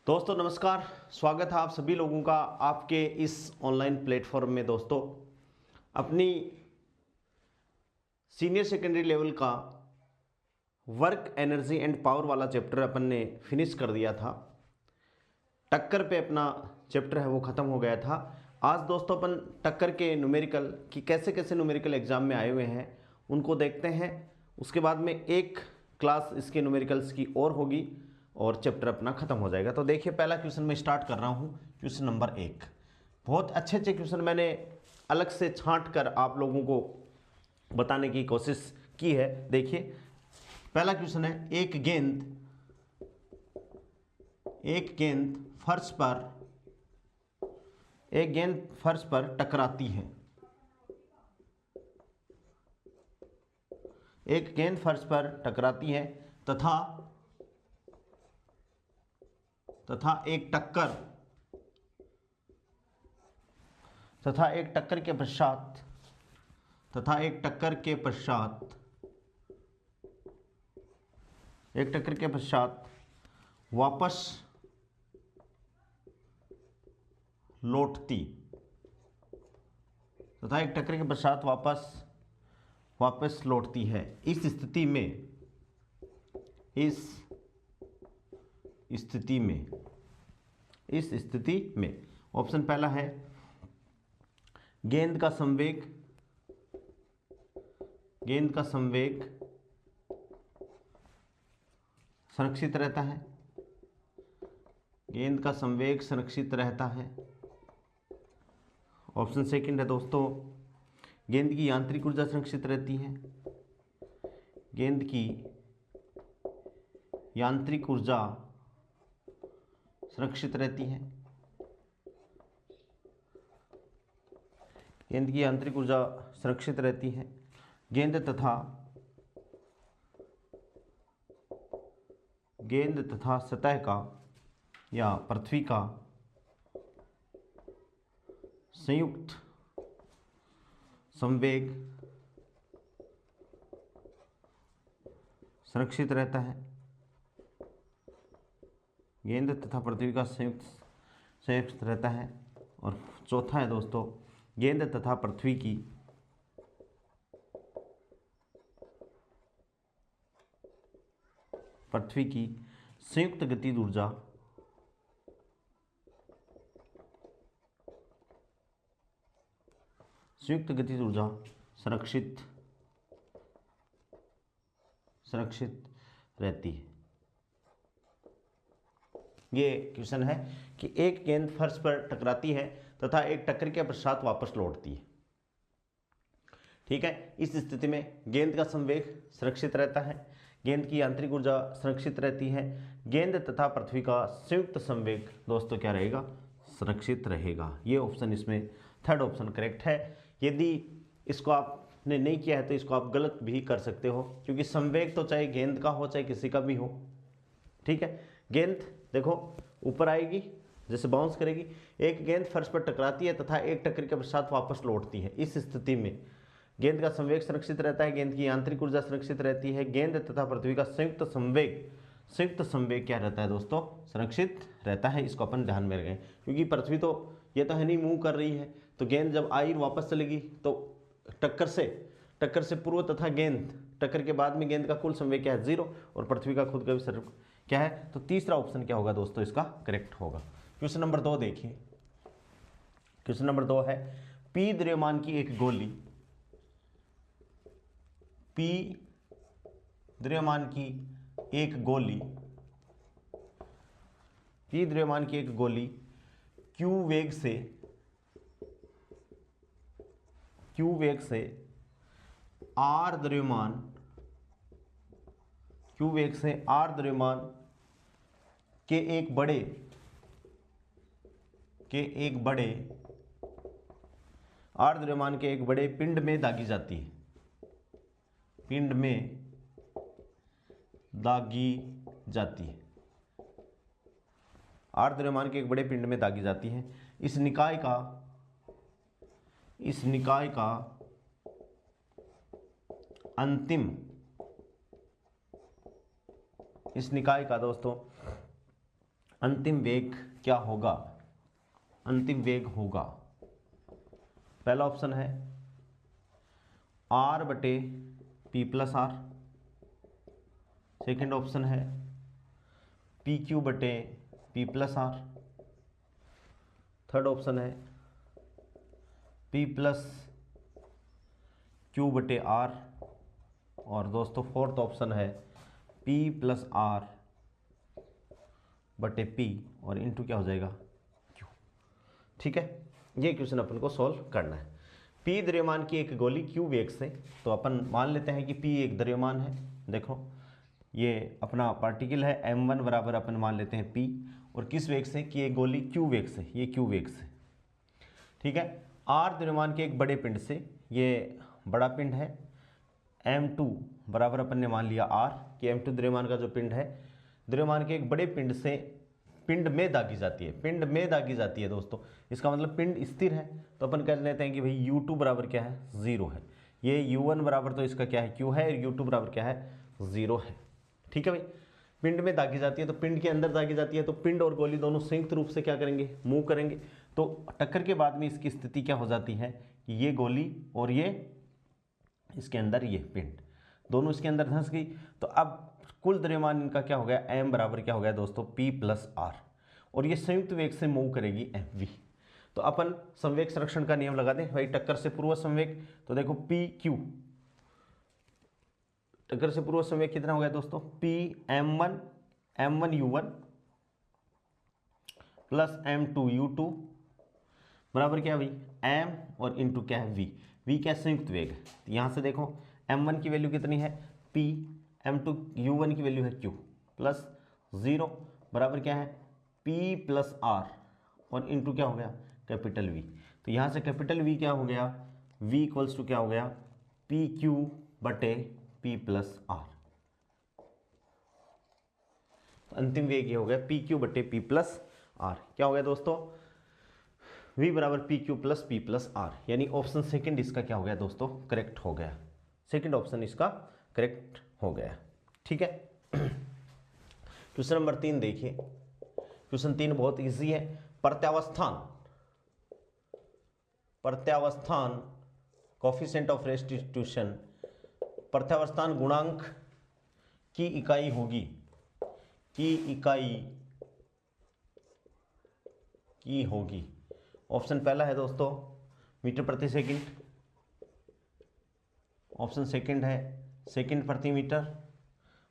दोस्तों नमस्कार। स्वागत है आप सभी लोगों का आपके इस ऑनलाइन प्लेटफॉर्म में। दोस्तों अपनी सीनियर सेकेंडरी लेवल का वर्क एनर्जी एंड पावर वाला चैप्टर अपन ने फिनिश कर दिया था। टक्कर पे अपना चैप्टर है वो ख़त्म हो गया था। आज दोस्तों अपन टक्कर के न्यूमेरिकल कि कैसे कैसे न्यूमेरिकल एग्जाम में आए हुए हैं उनको देखते हैं। उसके बाद में एक क्लास इसके न्यूमेरिकल्स की और होगी और चैप्टर अपना खत्म हो जाएगा। तो देखिए पहला क्वेश्चन मैं स्टार्ट कर रहा हूँ। Question number 1। बहुत अच्छे अच्छे क्वेश्चन मैंने अलग से छांट कर आप लोगों को बताने की कोशिश की है। देखिए पहला क्वेश्चन है, एक गेंद फर्श पर टकराती है। एक गेंद फर्श पर टकराती है तथा एक टक्कर के पश्चात वापस लौटती है। इस स्थिति में ऑप्शन पहला है, गेंद का संवेग संरक्षित रहता है। ऑप्शन सेकंड है दोस्तों, गेंद की यांत्रिक ऊर्जा संरक्षित रहती है। गेंद की यांत्रिक ऊर्जा संरक्षित रहती है। गेंद तथा सतह का या पृथ्वी का संयुक्त संवेग संरक्षित रहता है। गेंद तथा पृथ्वी का संयुक्त रहता है। और चौथा है दोस्तों, गेंद तथा पृथ्वी की संयुक्त गतिज ऊर्जा संरक्षित रहती है। ये क्वेश्चन है कि एक गेंद फर्श पर टकराती है तथा एक टक्कर के पश्चात वापस लौटती है। ठीक है, इस स्थिति में गेंद का संवेग सुरक्षित रहता है, गेंद की यांत्रिक ऊर्जा सुरक्षित रहती है, गेंद तथा पृथ्वी का संयुक्त संवेग दोस्तों क्या रहेगा, सुरक्षित रहेगा। ये ऑप्शन इसमें थर्ड ऑप्शन करेक्ट है। यदि इसको आपने नहीं किया है तो इसको आप गलत भी कर सकते हो, क्योंकि संवेग तो चाहे गेंद का हो चाहे किसी का भी हो। ठीक है, गेंद देखो ऊपर आएगी, जैसे बाउंस करेगी। एक गेंद फर्श पर टकराती है तथा एक टक्कर के पश्चात वापस लौटती है। इस स्थिति में गेंद का संवेग सुरक्षित रहता है, गेंद की यांत्रिक ऊर्जा सुरक्षित रहती है, गेंद तथा पृथ्वी का संयुक्त संवेग क्या रहता है दोस्तों, सुरक्षित रहता है। इसको अपन ध्यान में रखें, क्योंकि पृथ्वी तो ये तो है नहीं मूव कर रही है, तो गेंद जब आई वापस चलेगी तो टक्कर से पूर्व तथा टक्कर के बाद में गेंद का कुल संवेग क्या है, 0, और पृथ्वी का खुद का भी क्या है। तो तीसरा ऑप्शन क्या होगा दोस्तों, इसका करेक्ट होगा। क्वेश्चन नंबर 2 देखिए। क्वेश्चन नंबर 2 है, P द्रव्यमान की एक गोली Q वेग से R द्रव्यमान के एक बड़े पिंड में दागी जाती है। R द्रव्यमान के एक बड़े पिंड में दागी जाती है। इस निकाय का अंतिम वेग क्या होगा? अंतिम वेग होगा, पहला ऑप्शन है r बटे P plus R, second option है पी क्यू बटे P plus R, third option है पी प्लस क्यू बटे आर, और दोस्तों फोर्थ ऑप्शन है पी प्लस आर बटे पी और इनटू क्या हो जाएगा क्यू। ठीक है, ये क्वेश्चन अपन को सॉल्व करना है। पी द्रव्यमान की एक गोली क्यू वेग से, तो अपन मान लेते हैं कि पी एक द्रव्यमान है। देखो ये अपना पार्टिकल है m1 बराबर अपन मान लेते हैं p, और किस वेग से कि ये गोली q वेग से, ये q वेग से। ठीक है, r द्रव्यमान के एक बड़े पिंड से, ये बड़ा पिंड है m2 बराबर अपन ने मान लिया r कि m2 द्रव्यमान का जो पिंड है, द्रव्यमान के एक बड़े पिंड से पिंड में दागी जाती है, पिंड में दागी जाती है दोस्तों। इसका मतलब पिंड स्थिर है, तो अपन कह लेते हैं कि भाई u2 बराबर क्या है 0 है, ये u1 बराबर तो इसका क्या है q है, और u2 बराबर क्या है 0 है। ठीक है भाई, पिंड में दागी जाती है तो पिंड के अंदर दागी जाती है, तो पिंड और गोली दोनों संयुक्त रूप से क्या करेंगे, मूव करेंगे। तो टक्कर के बाद में इसकी स्थिति क्या हो जाती है कि ये गोली और ये इसके अंदर ये पिंड दोनों इसके अंदर धंस गई। तो अब कुल द्रव्यमान इनका क्या हो गया, m बराबर क्या हो गया दोस्तों p प्लस आर, और ये संयुक्त वेग से मूव करेगी mv। तो अपन संवेग संरक्षण का नियम लगा दें भाई, टक्कर से पूर्व संवेग, तो देखो पी क्यू, टक्कर से पूर्व संवेग कितना हो गया दोस्तों, P m1 u1 plus m2 u2 बराबर क्या है भाई m और इंटू क्या है v क्या संयुक्त वेग है। तो यहाँ से देखो m1 की वैल्यू कितनी है p, m2 u1 की वैल्यू है q प्लस 0 बराबर क्या है p प्लस r और इंटू क्या हो गया कैपिटल V। तो यहाँ से कैपिटल V क्या हो गया, V इक्वल्स टू क्या हो गया पी क्यू बटे पी प्लस आर। तो अंतिम वेग ये हो गया पी क्यू बटे पी प्लस आर। क्या हो गया दोस्तों, V बराबर पी क्यू प्लस आर, यानी ऑप्शन सेकंड इसका क्या हो गया दोस्तों, करेक्ट हो गया। सेकंड ऑप्शन इसका करेक्ट हो गया। ठीक है, क्वेश्चन नंबर 3 देखिए। क्वेश्चन 3 बहुत इजी है। प्रत्यावस्थान कोफिशिएंट ऑफ रेस्टिट्यूशन, प्रत्यावस्थान गुणांक की इकाई होगी, की इकाई की होगी। ऑप्शन पहला है दोस्तों मीटर प्रति सेकंड, ऑप्शन सेकंड है सेकंड प्रति मीटर,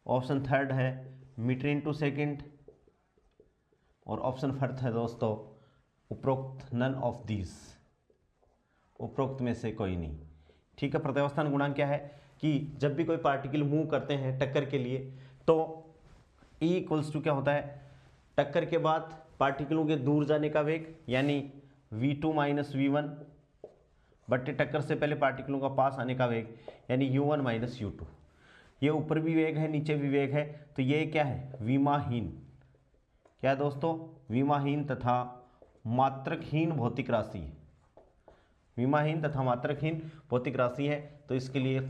ऑप्शन थर्ड है मीटर इंटू सेकंड, और ऑप्शन फोर्थ है दोस्तों उपरोक्त नन ऑफ दीज, उपरोक्त में से कोई नहीं। ठीक है, प्रत्यावस्थान गुणांक क्या है कि जब भी कोई पार्टिकल मूव करते हैं टक्कर के लिए, तो E इक्वल्स टू क्या होता है, टक्कर के बाद पार्टिकलों के दूर जाने का वेग यानी v2 माइनस v1 बट्टे टक्कर से पहले पार्टिकलों का पास आने का वेग यानी u1 माइनस u2। ये ऊपर भी वेग है नीचे भी वेग है, तो ये क्या है विमाहीन, क्या है दोस्तों विमाहीन तथा मात्रकहीन भौतिक राशि है, विमाहीन तथा मात्रकहीन भौतिक राशि है। तो इसके लिए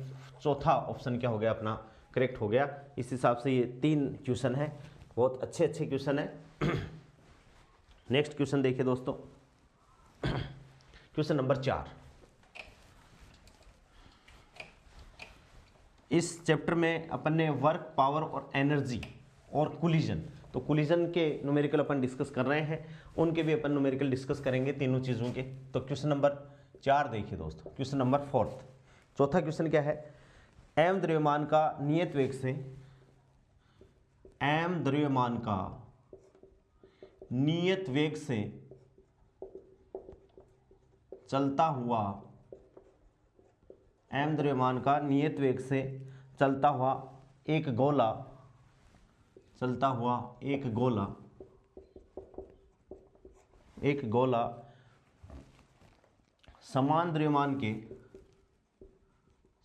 चौथा ऑप्शन क्या हो गया अपना करेक्ट हो गया। इस हिसाब से ये 3 क्वेश्चन है, बहुत अच्छे क्वेश्चन है। नेक्स्ट क्वेश्चन देखिए दोस्तों, क्वेश्चन नंबर 4। इस चैप्टर में अपन ने वर्क, पावर और एनर्जी और कोलिजन, तो कोलिजन के न्यूमेरिकल अपन डिस्कस कर रहे हैं, उनके भी अपन न्यूमेरिकल डिस्कस करेंगे तीनों चीज़ों के। तो क्वेश्चन नंबर 4 देखिए दोस्तों, क्वेश्चन नंबर 4, चौथा क्वेश्चन क्या है, m द्रव्यमान का नियत वेग से, m द्रव्यमान का नियत वेग से चलता हुआ, m द्रव्यमान का नियत वेग से चलता हुआ एक गोला, चलता हुआ एक गोला, एक गोला समान द्रव्यमान के,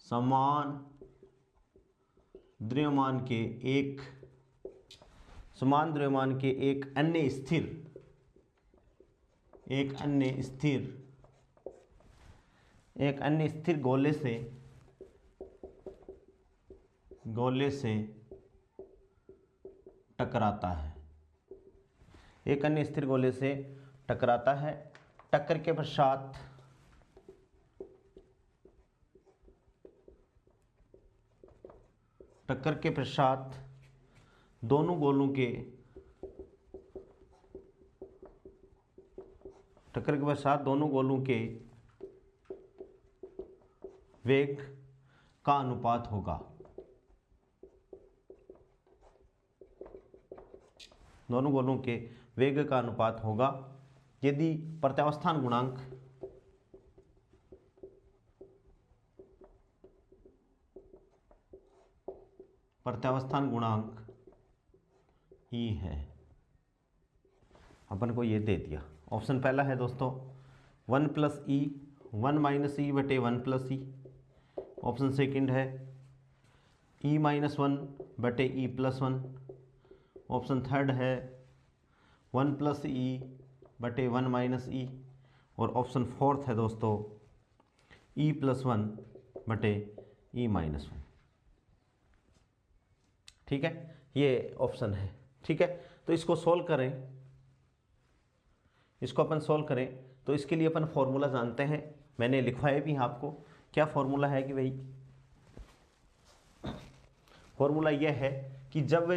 समान द्रव्यमान के एक, समान द्रव्यमान के एक अन्य स्थिर, एक अन्य स्थिर, एक अन्य स्थिर गोले से, गोले से टकराता है। एक अन्य स्थिर गोले से टकराता है। टक्कर के पश्चात दोनों गोलों के वेग का अनुपात होगा। दोनों गोलों के वेग का अनुपात होगा यदि प्रत्यावस्थान गुणांक E है। अपन को ये दे दिया। ऑप्शन पहला है दोस्तों 1 + E 1 - E बटे 1 + E। ऑप्शन सेकंड है E - 1 बटे E + 1। ऑप्शन थर्ड है 1 + E बटे 1 - E। और ऑप्शन फोर्थ है दोस्तों E + 1 बटे E - 1। ठीक है, ये ऑप्शन है। ठीक है, तो इसको सोल्व करें, इसको अपन सोल्व करें तो इसके लिए अपन फॉर्मूला जानते हैं। मैंने लिखवाया भी आपको। क्या फॉर्मूला है कि भाई, फॉर्मूला यह है कि जब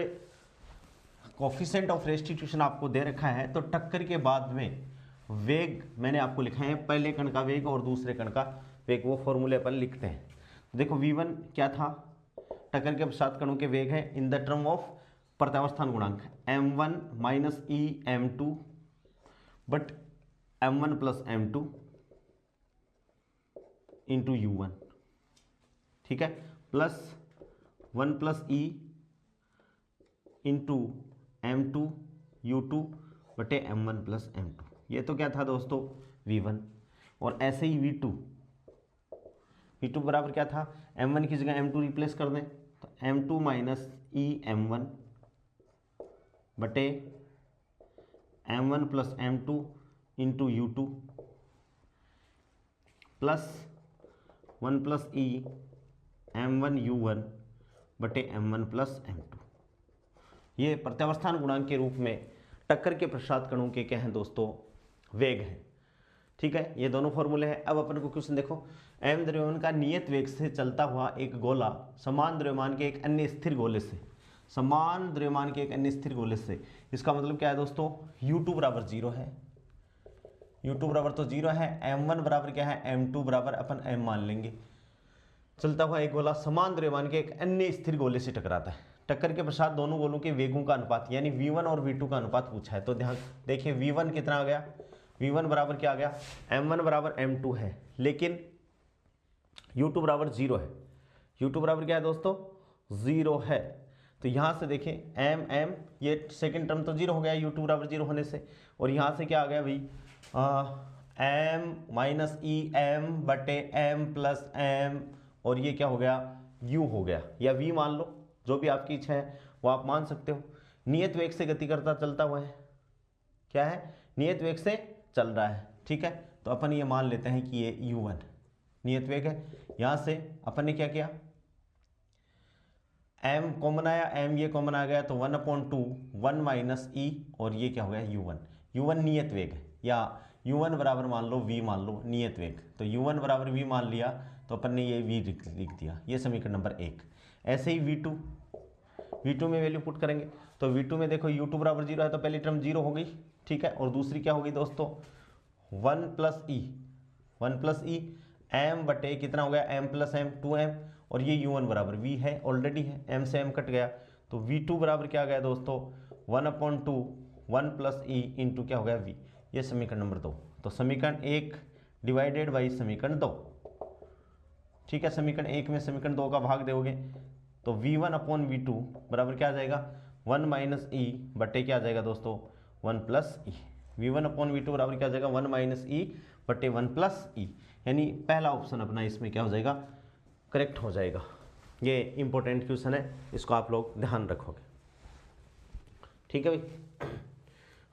कोफिशिएंट ऑफ रेस्टिट्यूशन आपको दे रखा है तो टक्कर के बाद में वेग मैंने आपको लिखा है, पहले कण का वेग और दूसरे कण का वेग, वो फॉर्मूले अपन लिखते हैं। देखो v1 क्या था, टक्कर के पश्चात कणों के वेग है इन द टर्म ऑफ प्रत्यावस्थान गुणांक m1 - E m2 but m1 + m2 into u1। ठीक है, plus 1 + E into m2 u2 बटे m1 + m2। ये तो क्या था दोस्तों v1। और ऐसे ही v2 बराबर क्या था, m1 की जगह m2 रिप्लेस कर दें तो m2 - E m1 बटे m1 + m2 into u2 plus 1 + E m1 u1 बटे m1 + m2। ये प्रत्यावस्थान गुणांक के रूप में टक्कर के पश्चात कणों के क्या हैं दोस्तों, वेग हैं। ठीक है, ये दोनों फॉर्मूले हैं। अब अपन को क्वेश्चन देखो, m द्रव्यमान का नियत वेग से चलता हुआ एक गोला समान द्रव्यमान के एक अन्य स्थिर गोले से, इसका मतलब क्या है दोस्तों, u2 बराबर 0 है। u2 बराबर तो 0 है, m1 बराबर क्या है, m2 बराबर अपन m मान लेंगे। चलता हुआ एक गोला समान द्रव्यमान के एक अन्य स्थिर गोले से टकराता है। टक्कर के पश्चात दोनों गोलों के वेगों का अनुपात यानी v1 और v2 का अनुपात पूछा है। तो ध्यान देखिए v1 कितना आ गया, v1 बराबर क्या आ गया, m1 बराबर m2 है, लेकिन u2 बराबर 0 है। u2 बराबर क्या है दोस्तों, 0 है। तो यहाँ से देखें m ये सेकंड टर्म तो 0 हो गया u2 बराबर 0 होने से। और यहाँ से क्या आ गया भाई, m - E m बटे m + m, और ये क्या हो गया, u हो गया, या v मान लो, जो भी आपकी इच्छा है वो आप मान सकते हो। नियत वेग से गति करता चलता हुआ है, क्या है, नियत वेग से चल रहा है। ठीक है, तो अपन ये मान लेते हैं कि ये u1 नियत वेग है। यहाँ से अपन ने क्या किया, m कॉमन आया, m ये कॉमन आ गया तो 1/2 1 - E, और ये क्या हो गया u1 नियत वेग है, या u1 बराबर मान लो v मान लो नियत वेग। तो u1 बराबर v मान लिया तो अपन ने ये v लिख दिया। ये समीकरण नंबर 1। ऐसे ही v2 में वैल्यू पुट करेंगे तो v2 में देखो u2 बराबर 0 है तो पहली टर्म 0 हो गई। ठीक है, और दूसरी क्या होगी दोस्तों, 1 + E m बटे कितना हो गया, m + m 2m, और ये u1 बराबर v है, ऑलरेडी है, m से m कट गया तो v2 बराबर क्या गया दोस्तों, 1/2 1 + E इंटू क्या हो गया v। ये समीकरण नंबर 2। तो समीकरण 1 डिवाइडेड बाई समीकरण 2। ठीक है, समीकरण 1 में समीकरण 2 का भाग दोगे तो v1/v2 बराबर क्या आ जाएगा, 1 - E बटे क्या आ जाएगा दोस्तों, 1 + E। v1/v2 बराबर क्या आ जाएगा, 1 - E बटे 1 + E, यानी पहला ऑप्शन अपना इसमें क्या हो जाएगा, करेक्ट हो जाएगा। ये इंपॉर्टेंट क्वेश्चन है, इसको आप लोग ध्यान रखोगे। ठीक है भाई।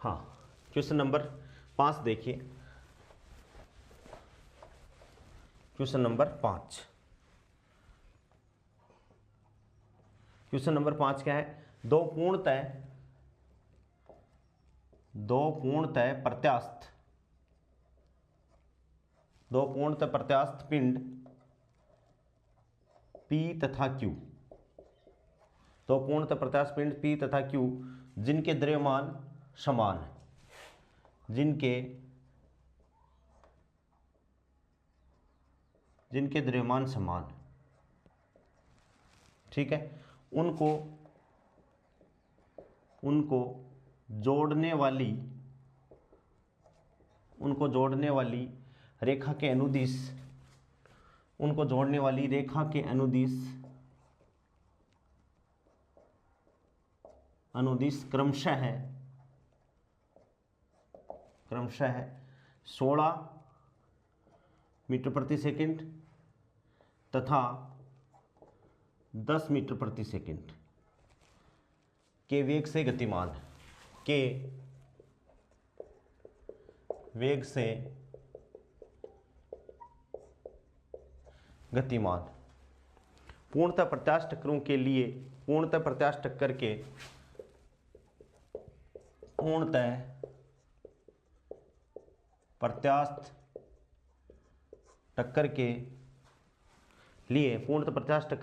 हाँ, क्वेश्चन नंबर 5 देखिए। क्वेश्चन नंबर 5, क्वेश्चन नंबर 5 क्या है, दो दो पूर्णतः प्रत्यास्थ पिंड P तथा Q, दो पूर्णतः प्रत्यास्थ पिंड P तथा Q जिनके द्रव्यमान समान है, जिनके द्रव्यमान समान, ठीक है, उनको जोड़ने वाली रेखा के अनुदिश, अनुदिश क्रमशः 16 मीटर प्रति सेकंड तथा 10 मीटर प्रति सेकंड के वेग से गतिमान, पूर्णतः प्रत्यास्थ टक्करों के लिए पूर्णतः प्रत्यास्थ टक्कर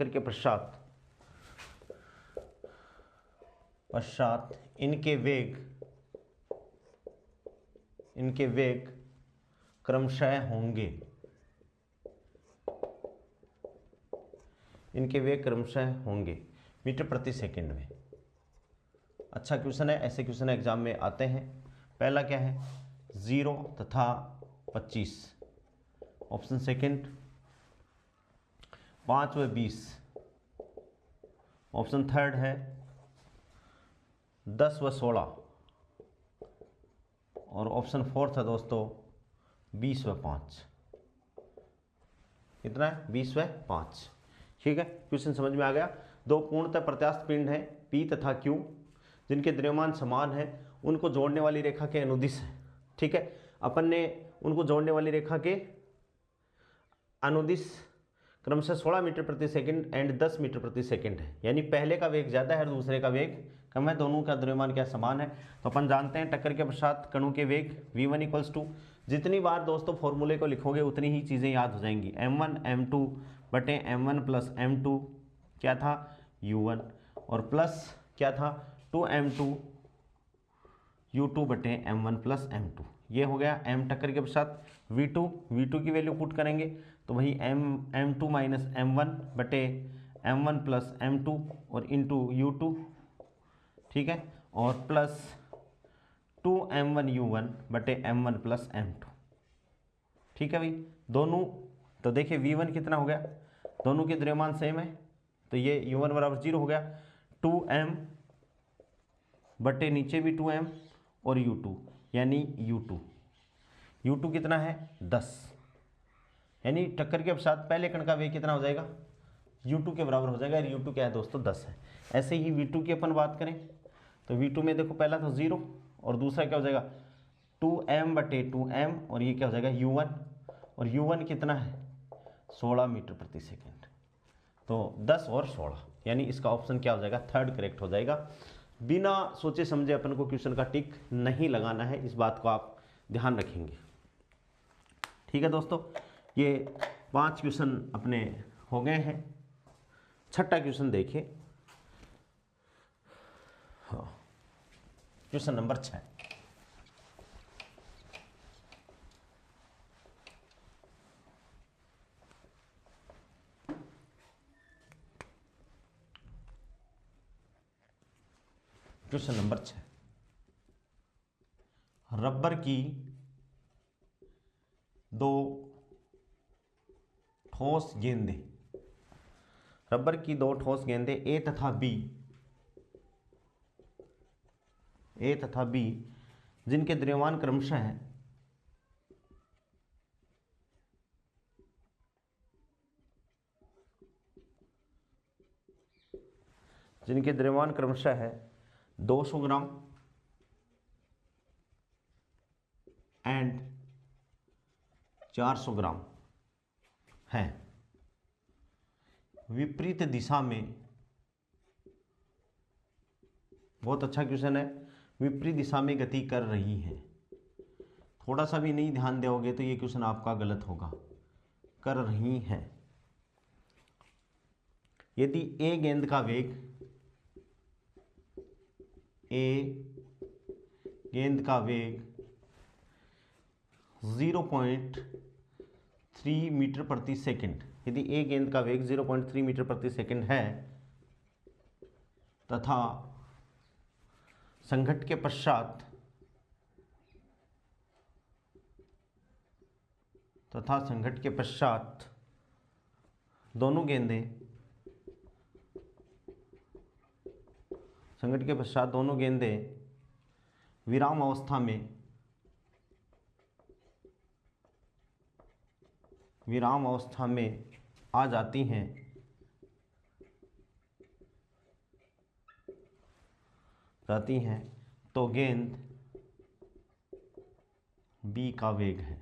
के पश्चात इनके वेग क्रमशः होंगे मीटर प्रति सेकंड में। अच्छा क्वेश्चन है, ऐसे क्वेश्चन एग्जाम में आते हैं। पहला क्या है, 0 तथा 25, ऑप्शन सेकंड 5 व 20, ऑप्शन थर्ड है 10 व 16, और ऑप्शन फोर्थ है दोस्तों 20 व 5। कितना है, 20 व 5। ठीक है, क्वेश्चन समझ में आ गया। दो पूर्णतः प्रत्यास्थ पिंड है P तथा Q जिनके द्रव्यमान समान है, उनको जोड़ने वाली रेखा के अनुदिश है। ठीक है, अपन ने उनको जोड़ने वाली रेखा के अनुदिश क्रमशः 16 मीटर प्रति सेकंड एंड 10 मीटर प्रति सेकंड है, यानी पहले का वेग ज़्यादा है और दूसरे का वेग कम है, दोनों का द्रव्यमान क्या समान है। तो अपन जानते हैं टक्कर के पश्चात कणों के वेग v1 इक्वल्स टू, जितनी बार दोस्तों फॉर्मूले को लिखोगे उतनी ही चीज़ें याद हो जाएंगी, m1 m2 बटे m1 प्लस m2 क्या था u1, और प्लस क्या था 2m2 u2 बटे m1 प्लस m2। ये हो गया m टक्कर के पश्चात v2 की वैल्यू पुट करेंगे तो वही m2 माइनस m1 बटे m1 प्लस m2 और इंटू u2, ठीक है, और प्लस 2m1 u1 बटे m1 प्लस m2। ठीक है भाई, दोनों तो देखिए v1 कितना हो गया, दोनों के द्रव्यमान सेम है तो ये u1 बराबर 0 हो गया, 2m बटे नीचे भी 2m और u2 यानी u2 कितना है 10, यानी टक्कर के पश्चात पहले कण का वेग कितना हो जाएगा u2 के बराबर हो जाएगा, u2 क्या है दोस्तों 10 है। ऐसे ही v2 की अपन बात करें तो v2 में देखो पहला तो 0 और दूसरा क्या हो जाएगा 2m बटे 2m और ये क्या हो जाएगा u1, और u1 कितना है 16 मीटर प्रति सेकंड, तो 10 और 16, यानी इसका ऑप्शन क्या हो जाएगा थर्ड करेक्ट हो जाएगा। बिना सोचे समझे अपन को क्वेश्चन का टिक नहीं लगाना है, इस बात को आप ध्यान रखेंगे। ठीक है दोस्तों, ये 5 क्वेश्चन अपने हो गए हैं। छठा क्वेश्चन देखिए, हाँ, question number 6। Question number 6, rubber की दो ठोस गेंदें ए तथा बी जिनके द्रव्यमान क्रमशः है जिनके द्रव्यमान क्रमशः है 200 ग्राम एंड 400 ग्राम है, विपरीत दिशा में, बहुत अच्छा क्वेश्चन है, विपरीत दिशा में गति कर रही हैं। थोड़ा सा भी नहीं ध्यान दोगे तो ये क्वेश्चन आपका गलत होगा। कर रही हैं। यदि ए गेंद का वेग 0.3 मीटर प्रति सेकंड, यदि ए गेंद का वेग 0.3 मीटर प्रति सेकंड है तथा संघट्ट के पश्चात दोनों गेंदें विराम अवस्था में आ जाती हैं तो गेंद बी का वेग है।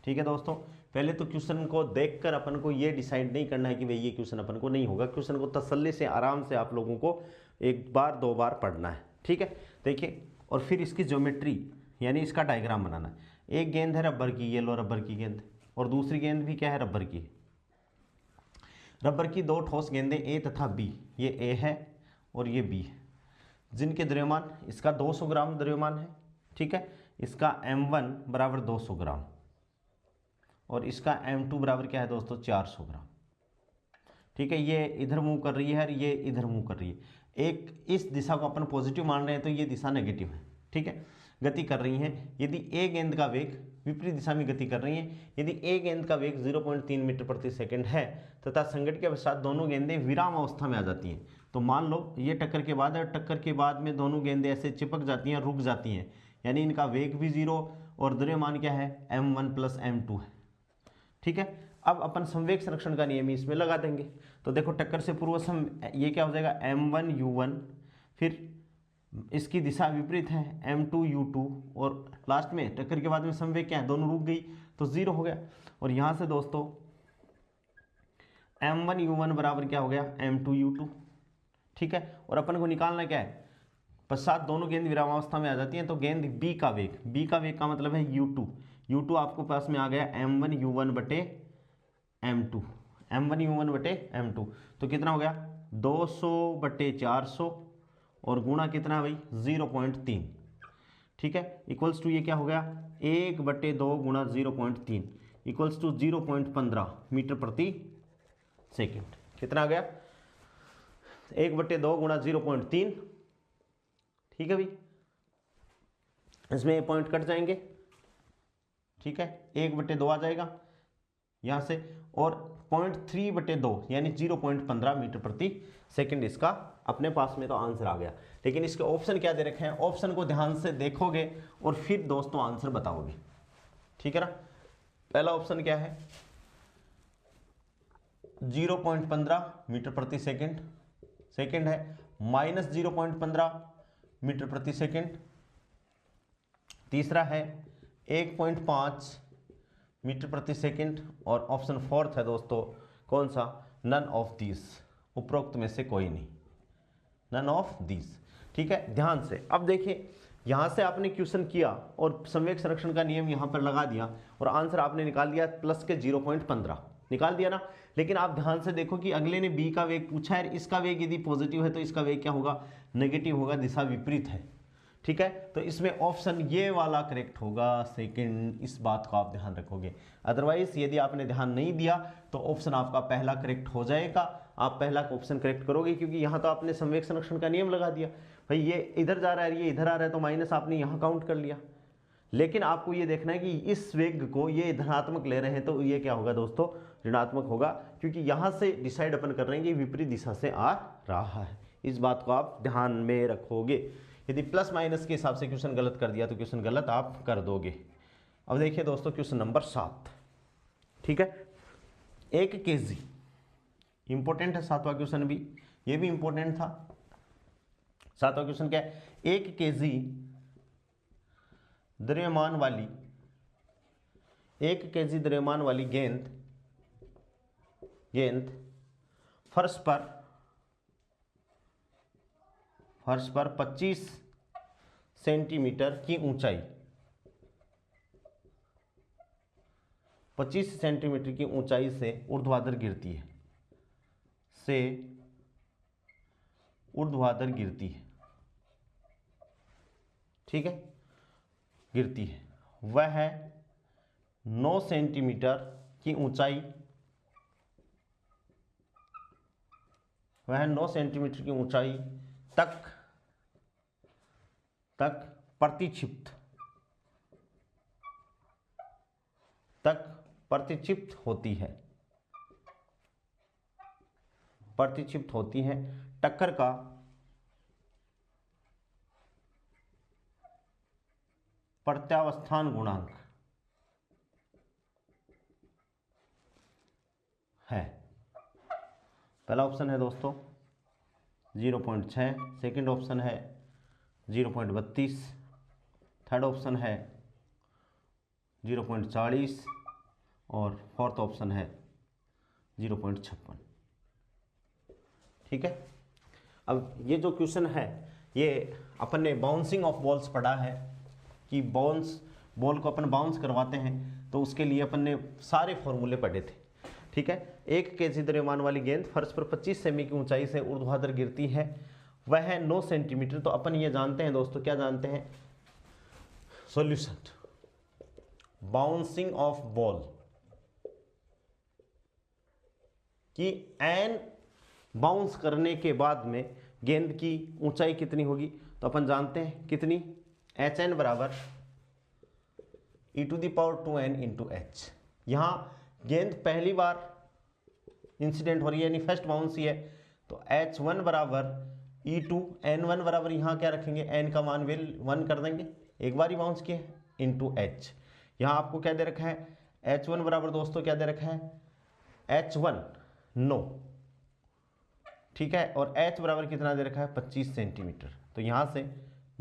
ठीक है दोस्तों, पहले तो क्वेश्चन को देखकर अपन को ये डिसाइड नहीं करना है कि भाई ये क्वेश्चन अपन को नहीं होगा। क्वेश्चन को तसल्ली से आराम से आप लोगों को एक बार दो बार पढ़ना है। ठीक है, देखिए, और फिर इसकी ज्योमेट्री यानी इसका डायग्राम बनाना है। एक गेंद है रबर की, ये लो रबर की गेंद, और दूसरी गेंद भी क्या है, रबर की। रबर की दो ठोस गेंदें ए तथा बी, ये ए है और ये बी है, जिनके द्रव्यमान, इसका 200 ग्राम द्रव्यमान है। ठीक है, इसका m1 बराबर 200 ग्राम और इसका m2 बराबर क्या है दोस्तों, 400 ग्राम। ठीक है, ये इधर मूव कर रही है और ये इधर मूव कर रही है। एक इस दिशा को अपन पॉजिटिव मान रहे हैं तो ये दिशा नेगेटिव है। ठीक है, गति कर रही हैं। यदि ए गेंद का वेग विपरीत दिशा में गति कर रही हैं, यदि ए गेंद का वेग 0.3 मीटर प्रति सेकंड है तथा संघट्ट के पश्चात दोनों गेंदें विराम अवस्था में आ जाती हैं, तो मान लो ये टक्कर के बाद है, टक्कर के बाद में दोनों गेंदें ऐसे चिपक जाती हैं, रुक जाती हैं, यानी इनका वेग भी 0 और द्रव्यमान क्या है, m1 प्लस m2 है। ठीक है, अब अपन संवेग संरक्षण का नियम इसमें लगा देंगे। तो देखो, टक्कर से पूर्व ये क्या हो जाएगा, m1u1, फिर इसकी दिशा विपरीत है m2u2, और लास्ट में टक्कर के बाद में संवेग क्या है, दोनों रुक गई तो 0 हो गया। और यहाँ से दोस्तों m1u1 बराबर क्या हो गया, m2u2। ठीक है, और अपन को निकालना क्या है, पश्चात दोनों गेंद विरामावस्था में आ जाती हैं तो गेंद बी का वेग का मतलब है u2 आपको पास में आ गया m1u1 बटे m2, तो कितना हो गया, 200 बटे 400 और गुणा कितना है भाई, 0.3। ठीक है, इक्वल्स टू ये क्या हो गया, 1 बटे 2 गुणा 0.3 इक्वल्स टू 0.15 मीटर प्रति सेकेंड। कितना आ गया, 1 बटे 2 गुणा 0.3। ठीक है भाई, इसमें ये पॉइंट कट जाएंगे। ठीक है, 1 बटे 2 आ जाएगा यहाँ से, और 0.3 बटे 2 यानी 0.15 मीटर प्रति सेकंड इसका अपने पास में तो आंसर आ गया। लेकिन इसके ऑप्शन क्या दे रखे हैं, ऑप्शन को ध्यान से देखोगे और फिर दोस्तों आंसर बताओगे। ठीक है ना, पहला ऑप्शन क्या है, 0.15 मीटर प्रति सेकंड है, माइनस 0.15 मीटर प्रति सेकंड। तीसरा है 1.5 मीटर प्रति सेकंड, और ऑप्शन फोर्थ है दोस्तों कौन सा, नन ऑफ दिस, उपरोक्त में से कोई नहीं, नन ऑफ दिस। ठीक है, ध्यान से अब देखिए, यहाँ से आपने क्वेश्चन किया और संवेग संरक्षण का नियम यहाँ पर लगा दिया और आंसर आपने निकाल दिया प्लस के 0.15 निकाल दिया ना। लेकिन आप ध्यान से देखो कि अगले ने बी का वेग पूछा है, इसका वेग यदि पॉजिटिव है तो इसका वेग क्या होगा, नेगेटिव होगा, दिशा विपरीत है। ठीक है, तो इसमें ऑप्शन ये वाला करेक्ट होगा सेकंड, इस बात को आप ध्यान रखोगे। अदरवाइज यदि आपने ध्यान नहीं दिया तो ऑप्शन आपका पहला करेक्ट हो जाएगा, आप पहला ऑप्शन करेक्ट करोगे, क्योंकि यहाँ तो आपने संवेग संरक्षण का नियम लगा दिया, भाई ये इधर जा रहा है, ये इधर आ रहा है, तो माइनस आपने यहाँ काउंट कर लिया। लेकिन आपको ये देखना है कि इस वेग को ये धनात्मक ले रहे हैं तो ये क्या होगा दोस्तों, ऋणात्मक होगा, क्योंकि यहाँ से डिसाइड अपन कर रहे हैं कि विपरीत दिशा से आ रहा है। इस बात को आप ध्यान में रखोगे। यदि प्लस माइनस के हिसाब से क्वेश्चन गलत कर दिया तो क्वेश्चन गलत आप कर दोगे। अब देखिए दोस्तों क्वेश्चन नंबर 7। ठीक है, 1 kg इंपॉर्टेंट है, 7वां क्वेश्चन भी, ये भी इंपॉर्टेंट था। 7वां क्वेश्चन क्या है, 1 kg द्रव्यमान वाली गेंद फर्श पर फर्श पर 25 सेंटीमीटर की ऊंचाई, 25 सेंटीमीटर की ऊंचाई से ऊर्ध्वाधर गिरती है, से ऊर्ध्वाधर गिरती है, ठीक है, गिरती है, वह 9 सेंटीमीटर की ऊंचाई, वह 9 सेंटीमीटर की ऊंचाई तक प्रतिक्षिप्त होती है, प्रतिक्षिप्त होती है। टक्कर का प्रत्यावस्थान गुणांक है, पहला ऑप्शन है दोस्तों 0.6, सेकंड ऑप्शन है 0.32, थर्ड ऑप्शन है 0.40 और फोर्थ ऑप्शन है 0.56, ठीक है। अब ये जो क्वेश्चन है ये अपन ने बाउंसिंग ऑफ बॉल्स पढ़ा है कि बॉल को अपन बाउंस करवाते हैं तो उसके लिए अपन ने सारे फॉर्मूले पढ़े थे, ठीक है। 1 kg द्रव्यमान वाली गेंद फर्श पर 25 सेमी की ऊंचाई से ऊर्ध्वाधर गिरती है, वह 9 सेंटीमीटर, तो अपन ये जानते हैं दोस्तों, क्या जानते हैं, सॉल्यूशन, बाउंसिंग ऑफ बॉल कि एन बाउंस करने के बाद में गेंद की ऊंचाई कितनी होगी, तो अपन जानते हैं कितनी, HN बराबर e⁻²n × h। यहां गेंद पहली बार इंसिडेंट हो रही है, यानी फर्स्ट बाउंस ही है, तो H1 बराबर E2, N1 बराबर यहाँ क्या रखेंगे, N का मान 1 कर देंगे, एक बार ही बाउंस किया है, इंटू H। यहाँ आपको क्या दे रखा है, H1 बराबर दोस्तों क्या दे रखा है, H1 9, ठीक है, और H बराबर कितना दे रखा है 25 सेंटीमीटर, तो यहाँ से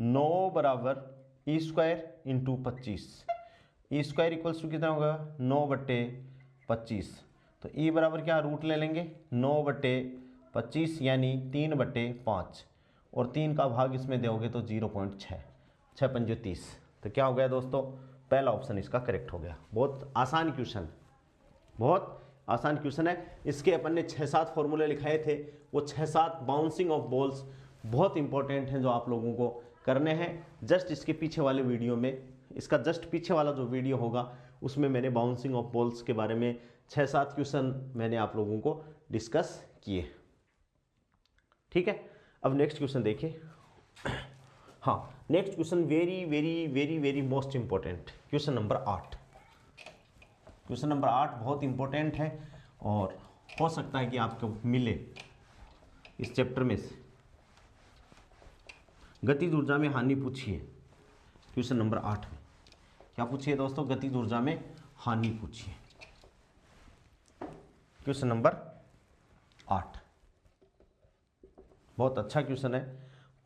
9 बराबर E² × 25, E² इक्वल्स टू कितना होगा 9/25, तो E बराबर क्या रूट ले लेंगे 9/25 यानी 3/5, और 3 का भाग इसमें दोगे तो 0.6, 6×5 = 30, तो क्या हो गया दोस्तों, पहला ऑप्शन इसका करेक्ट हो गया। बहुत आसान क्वेश्चन, बहुत आसान क्वेश्चन है। इसके अपन ने 6-7 फॉर्मूले लिखाए थे, वो 6-7 बाउंसिंग ऑफ बॉल्स बहुत इंपॉर्टेंट हैं जो आप लोगों को करने हैं। जस्ट इसके पीछे वाले वीडियो में, इसका जस्ट पीछे वाला जो वीडियो होगा उसमें मैंने बाउंसिंग ऑफ बॉल्स के बारे में 6-7 क्वेश्चन मैंने आप लोगों को डिस्कस किए, ठीक है। अब नेक्स्ट क्वेश्चन देखिए। हाँ, next question very very very very most important, question number 8। Question number 8 बहुत इंपॉर्टेंट है और हो सकता है कि आपको मिले इस चैप्टर में से। गतिज ऊर्जा में हानि पूछिए, क्वेश्चन नंबर 8 में क्या पूछिए दोस्तों, गतिज ऊर्जा में हानि पूछिए, क्वेश्चन नंबर 8। बहुत अच्छा क्वेश्चन है।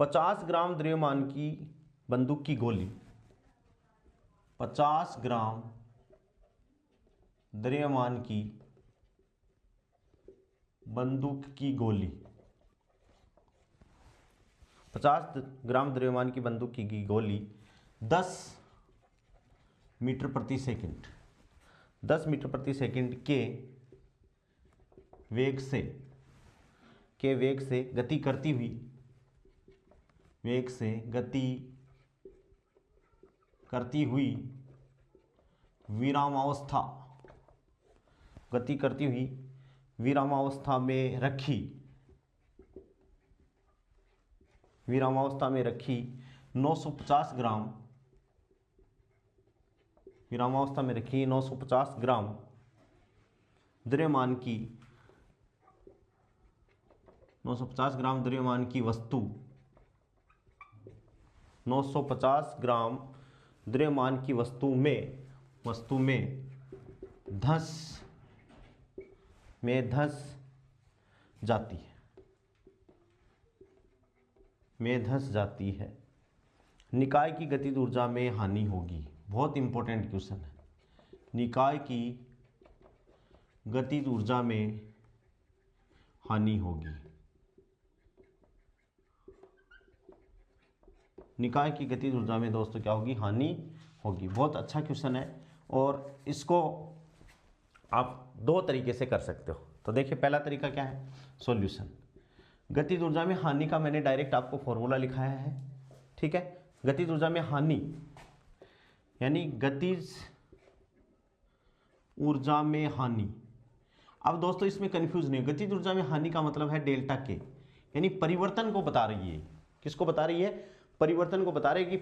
50 ग्राम द्रव्यमान की बंदूक की गोली, 50 ग्राम द्रव्यमान की बंदूक की गोली, 50 ग्राम द्रव्यमान की बंदूक की गोली 10 मीटर प्रति सेकंड, 10 मीटर प्रति सेकंड के वेग से गति करती हुई, वेग से गति करती हुई विरामावस्था, गति करती हुई विरामावस्था में रखी, विरामावस्था में रखी 950 ग्राम, विरामावस्था में रखी 950 ग्राम द्रव्यमान की, 950 ग्राम द्रव्यमान की वस्तु, 950 ग्राम द्रव्यमान की वस्तु में धंस जाती है, में धंस जाती है, निकाय की गतिज ऊर्जा में हानि होगी। बहुत इंपॉर्टेंट क्वेश्चन है। निकाय की गतिज ऊर्जा में हानि होगी, निकाय की गतिज ऊर्जा में दोस्तों क्या होगी, हानि होगी। बहुत अच्छा क्वेश्चन है और इसको आप दो तरीके से कर सकते हो। तो देखिए पहला तरीका क्या है, सॉल्यूशन। गतिज ऊर्जा में हानि का मैंने डायरेक्ट आपको फॉर्मूला लिखाया है, ठीक है। गतिज ऊर्जा में हानि यानी गतिज ऊर्जा में हानि। अब दोस्तों इसमें कंफ्यूज नहीं, गतिज ऊर्जा में हानि का मतलब है डेल्टा के, यानी परिवर्तन को बता रही है। किसको बता रही है, परिवर्तन को बता रही है कि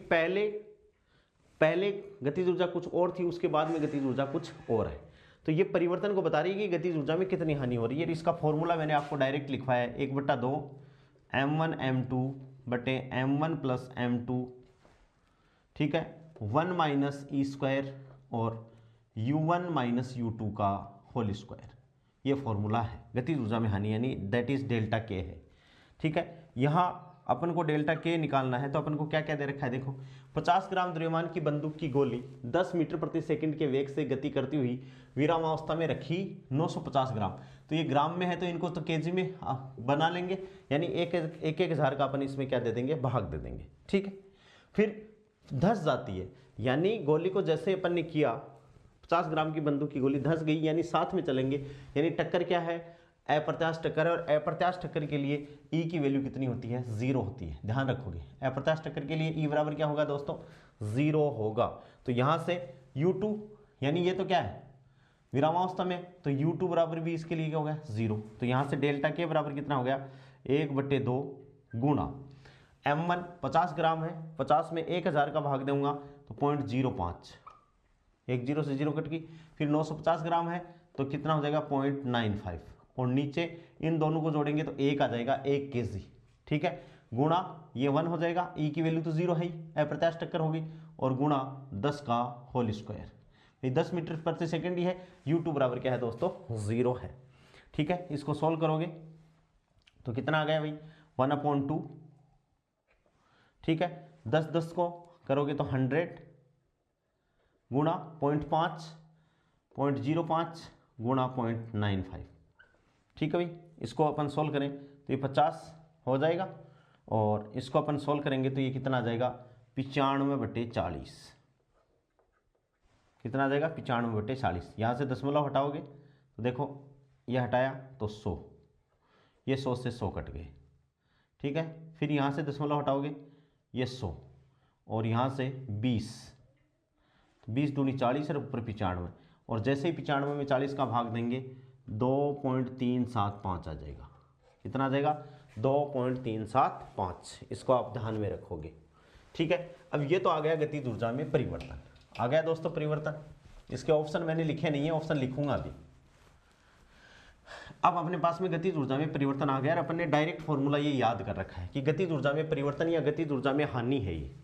पहले गतिज ऊर्जा कुछ और थी, उसके बाद में गतिज ऊर्जा कुछ और है। तो ये परिवर्तन को बता रही है कि गतिज ऊर्जा में कितनी हानि हो रही है। इसका फॉर्मूला मैंने आपको डायरेक्ट लिखवाया है, 1/2 m1 m2 बटे m1 प्लस m2, ठीक है, 1 माइनस ई स्क्वायर और u1 माइनस u2 का होल स्क्वायर। ये फॉर्मूला है गतिज ऊर्जा में हानि, यानी दैट इज डेल्टा के है, ठीक है। यहाँ अपन को डेल्टा के निकालना है, तो अपन को क्या क्या दे रखा है, देखो 50 ग्राम द्रव्यमान की बंदूक की गोली 10 मीटर प्रति सेकंड के वेग से गति करती हुई विरामावस्था में रखी 950 ग्राम। तो ये ग्राम में है तो इनको तो केजी में बना लेंगे, यानी एक हजार का अपन इसमें क्या दे देंगे, भाग दे देंगे, ठीक है। फिर धंस जाती है, यानी गोली को जैसे अपन ने किया 50 ग्राम की बंदूक की गोली धंस गई, यानी साथ में चलेंगे, यानी टक्कर क्या है, अप्रत्याश टक्कर है। और अप्रत्याश टक्कर के लिए ई की वैल्यू कितनी होती है, 0 होती है, ध्यान रखोगे। अप्रत्याश टक्कर के लिए ई बराबर क्या होगा दोस्तों, 0 होगा। तो यहाँ से U2 यानी ये तो क्या है विरामावस्था में, तो U2 बराबर भी इसके लिए क्या हो गया, 0। तो यहाँ से डेल्टा के बराबर कितना हो गया, 1/2 गुणा m1 50 ग्राम है, 50 में 1000 का भाग दूंगा तो 0.05, 1 0 से 0 कट गई। फिर 950 ग्राम है तो कितना हो जाएगा 0.95, और नीचे इन दोनों को जोड़ेंगे तो 1 आ जाएगा, 1 kg, ठीक है, गुणा ये 1 हो जाएगा, ई की वैल्यू तो 0 है ही, अप्रत्याश टक्कर होगी, और गुणा 10 का होल स्क्वायर। ये 10 मीटर प्रति सेकंड ही है। U2 बराबर क्या है दोस्तों, 0 है, ठीक है। इसको सॉल्व करोगे तो कितना आ गया भाई, 1/2, ठीक है। 10 को करोगे तो 100 गुणा 0.5, 0.05 गुणा 0.95, ठीक है भाई। इसको अपन सोल्व करें तो ये 50 हो जाएगा, और इसको अपन सोल्व करेंगे तो ये कितना आ जाएगा, 95/40, कितना आ जाएगा 95/40। यहाँ से दशमलव हटाओगे तो देखो ये हटाया तो 100, ये 100 से 100 कट गए, ठीक है। फिर यहाँ से दशमलव हटाओगे ये 100, और यहाँ से 20, 20 दूनी 40 और ऊपर 95, और जैसे ही 95 में 40 का भाग देंगे 2.375 आ जाएगा, कितना आ जाएगा 2.375। इसको आप ध्यान में रखोगे, ठीक है। अब ये तो आ गया गतिज ऊर्जा में परिवर्तन, आ गया दोस्तों परिवर्तन। इसके ऑप्शन मैंने लिखे नहीं है, ऑप्शन लिखूंगा अभी। अब अपने पास में गतिज ऊर्जा में परिवर्तन आ गया और अपन ने डायरेक्ट फॉर्मूला ये याद कर रखा है कि गतिज ऊर्जा में परिवर्तन या गतिज ऊर्जा में हानि है ये,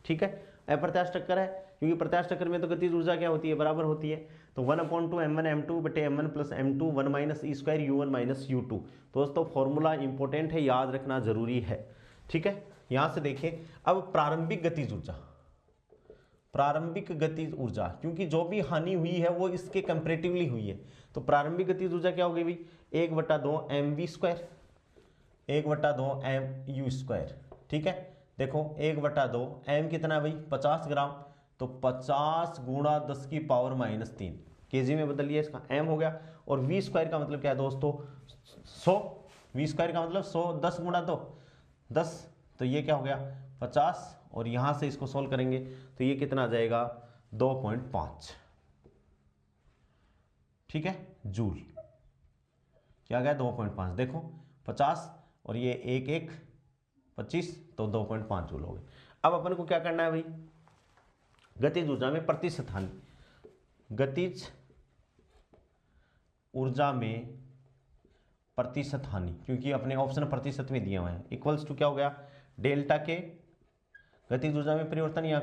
ठीक है। अप्रत्याश टक्कर है, क्योंकि प्रत्याश टक्कर में तो गतिज ऊर्जा क्या होती है, बराबर होती है। तो 1/2 m1 m2 बटे m1 plus m2, 1 minus E square u1 minus u2। दोस्तों फॉर्मूला इंपॉर्टेंट है, याद रखना जरूरी है, ठीक है। यहां से देखिए अब प्रारंभिक गतिज ऊर्जा, प्रारंभिक गतिज ऊर्जा, क्योंकि जो भी हानि हुई है वो इसके कंपैरेटिवली हुई है, तो प्रारंभिक गतिज ऊर्जा क्या हो गई भाई, 1/2 mv स्क्वायर, 1/2 mu स्क्वायर, ठीक है। देखो 1/2 m कितना है भाई 50 ग्राम, तो 50 गुणा 10 की पावर -3 केजी में बदल लिया, इसका m हो गया। और v स्क्वायर का मतलब क्या है दोस्तों, 100, v स्क्वायर का मतलब 100, 10 गुणा 2 10, तो ये क्या हो गया 50, और यहां से इसको सोल्व करेंगे तो ये कितना आ जाएगा 2.5, ठीक है, जूल। क्या गया 2.5, देखो 50 और ये 1 25, तो 2.5 जूल हो गए। अब अपन को क्या करना है भाई, गतिज ऊर्जा में प्रतिशत हानि, गतिज ऊर्जा में प्रतिशत हानि, क्योंकि अपने ऑप्शन प्रतिशत में दिए हुए हैं, इक्वल्स टू क्या हो गया डेल्टा के गतिज ऊर्जा में परिवर्तन या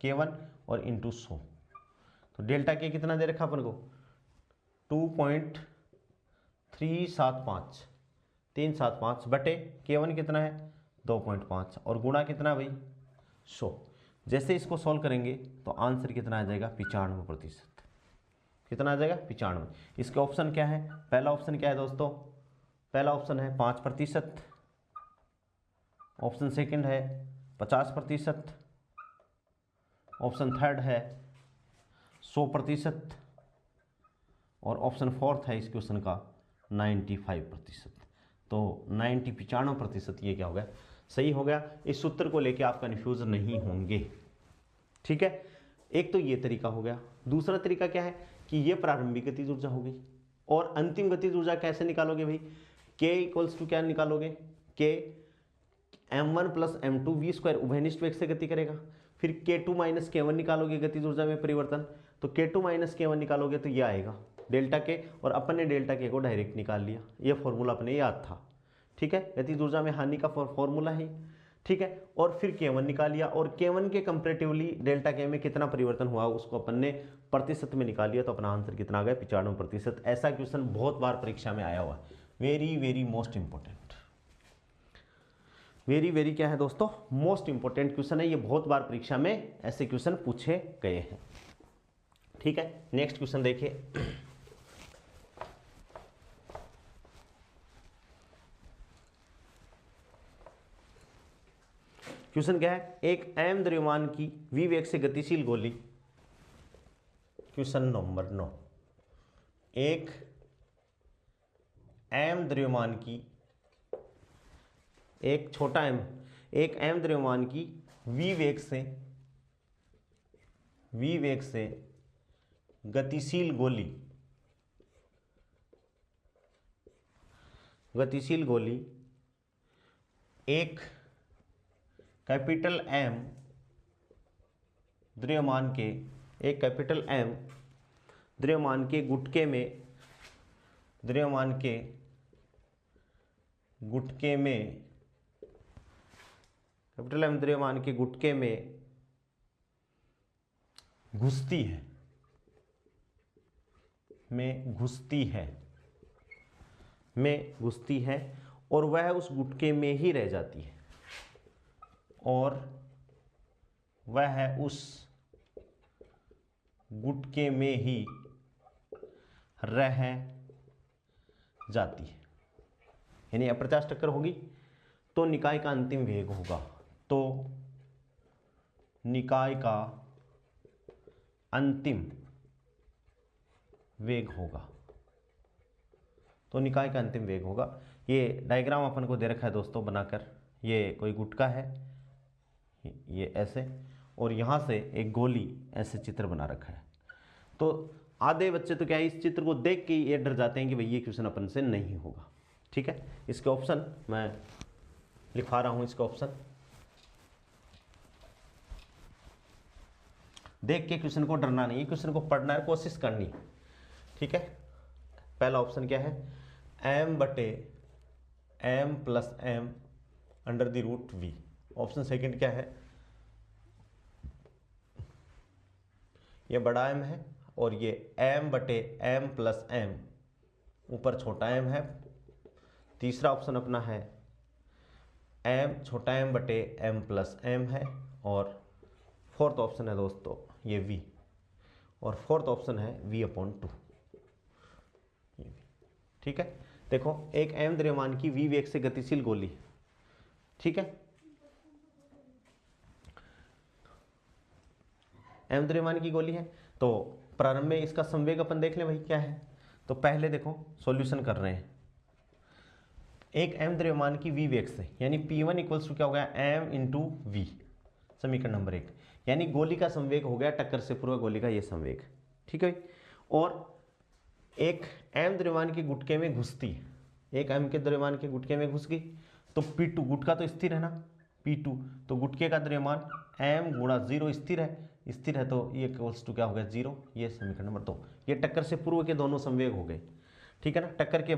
K1 और इंटू 100। तो डेल्टा के कितना दे रखा अपन को 2.375 बटे K1 कितना है 2.5, और गुणा कितना भाई 100। जैसे इसको सॉल्व करेंगे तो आंसर कितना आ जाएगा 95%, कितना आ जाएगा 95। इसके ऑप्शन क्या है, पहला ऑप्शन क्या है दोस्तों, पहला ऑप्शन है 5%, ऑप्शन सेकंड है 50%, ऑप्शन थर्ड है 100%, और ऑप्शन फोर्थ है इस क्वेश्चन का 95%। तो 95% ये क्या हो गया, सही हो गया। इस सूत्र को लेके आप कंफ्यूज नहीं होंगे, ठीक है। एक तो ये तरीका हो गया। दूसरा तरीका क्या है कि ये प्रारंभिक गतिज ऊर्जा होगी, और अंतिम गतिज ऊर्जा कैसे निकालोगे भाई, k इक्वल्स टू क्या निकालोगे, k m1 plus m2 v² उभयनिष्ठ वेग से गति करेगा। फिर k2 माइनस k1 निकालोगे गतिज ऊर्जा में परिवर्तन, तो k2 माइनस k1 निकालोगे तो ये आएगा डेल्टा k, और अपन ने डेल्टा k को डायरेक्ट निकाल लिया। ये फॉर्मूला अपने याद था, ठीक है। गतिज ऊर्जा में हानि का फॉर्मूला है, ठीक है। और फिर k1 निकाल लिया, और k1 के कंपेरेटिवली डेल्टा k में कितना परिवर्तन हुआ उसको अपन ने प्रतिशत में निकाल लिया, तो अपना आंसर कितना आ गया, 95%। ऐसा क्वेश्चन बहुत बार परीक्षा में आया हुआ है। Very very most important, very very क्या है दोस्तों, मोस्ट इंपॉर्टेंट क्वेश्चन है ये। बहुत बार परीक्षा में ऐसे क्वेश्चन पूछे गए हैं, ठीक है। नेक्स्ट क्वेश्चन देखिए। क्वेश्चन क्या है, एक m द्रव्यमान की v वेग से गतिशील गोली, क्वेश्चन नंबर 9, एक m द्रव्यमान की, एक छोटा m, एक m द्रव्यमान की v वेग से गतिशील गोली एक कैपिटल M द्रव्यमान के, एक कैपिटल M द्रव्यमान के गुटके में, कैपिटल M द्रव्यमान के गुटके में घुसती है, और वह उस गुटके में ही रह जाती है, और वह उस गुटके में ही रह जाती है, यानी अप्रत्यास्थ टक्कर होगी तो निकाय का अंतिम वेग होगा, तो निकाय का अंतिम वेग होगा। ये डायग्राम अपन को दे रखा है दोस्तों बनाकर। ये कोई गुटका है, ये ऐसे, और यहाँ से एक गोली ऐसे चित्र बना रखा है। तो आधे बच्चे तो क्या है, इस चित्र को देख के ये डर जाते हैं कि भाई ये क्वेश्चन अपन से नहीं होगा, ठीक है। इसके ऑप्शन मैं लिखा रहा हूँ, इसके ऑप्शन देख के क्वेश्चन को डरना नहीं है, क्वेश्चन को पढ़ना है, कोशिश करनी है, ठीक है। पहला ऑप्शन क्या है, m plus m under the root v। Option second क्या है, ये बड़ा M है और ये m/m प्लस m, ऊपर छोटा m है। तीसरा ऑप्शन अपना है m छोटा m/m प्लस m है, और फोर्थ ऑप्शन है दोस्तों ये v, और फोर्थ ऑप्शन है v/2, ठीक है। देखो एक m द्रव्यमान की v वेग से गतिशील गोली, ठीक है। m द्रव्यमान की गोली है, तो प्रारंभ में इसका संवेग अपन देख लें भाई क्या है। तो पहले देखो सॉल्यूशन कर रहे हैं। एक m द्रव्यमान की v वेग से, यानी P1 इक्वल्स टू क्या हो गया, m इंटू v, समीकरण नंबर 1, यानी गोली का संवेग हो गया टक्कर से पूर्व गोली का ये संवेग, ठीक है। और एक m द्रव्यमान के गुटके में घुसती है, एक m के द्रव्यमान के गुटके में घुस गई, तो P2, गुटका तो स्थिर है ना, P2, तो गुटके का द्रव्यमान m गुणा 0 स्थिर है, तो ये इक्वल्स टू क्या हो गया 0, ये समीकरण नंबर 2। ये टक्कर से पूर्व के दोनों संवेग हो गए, ठीक है ना। टक्कर के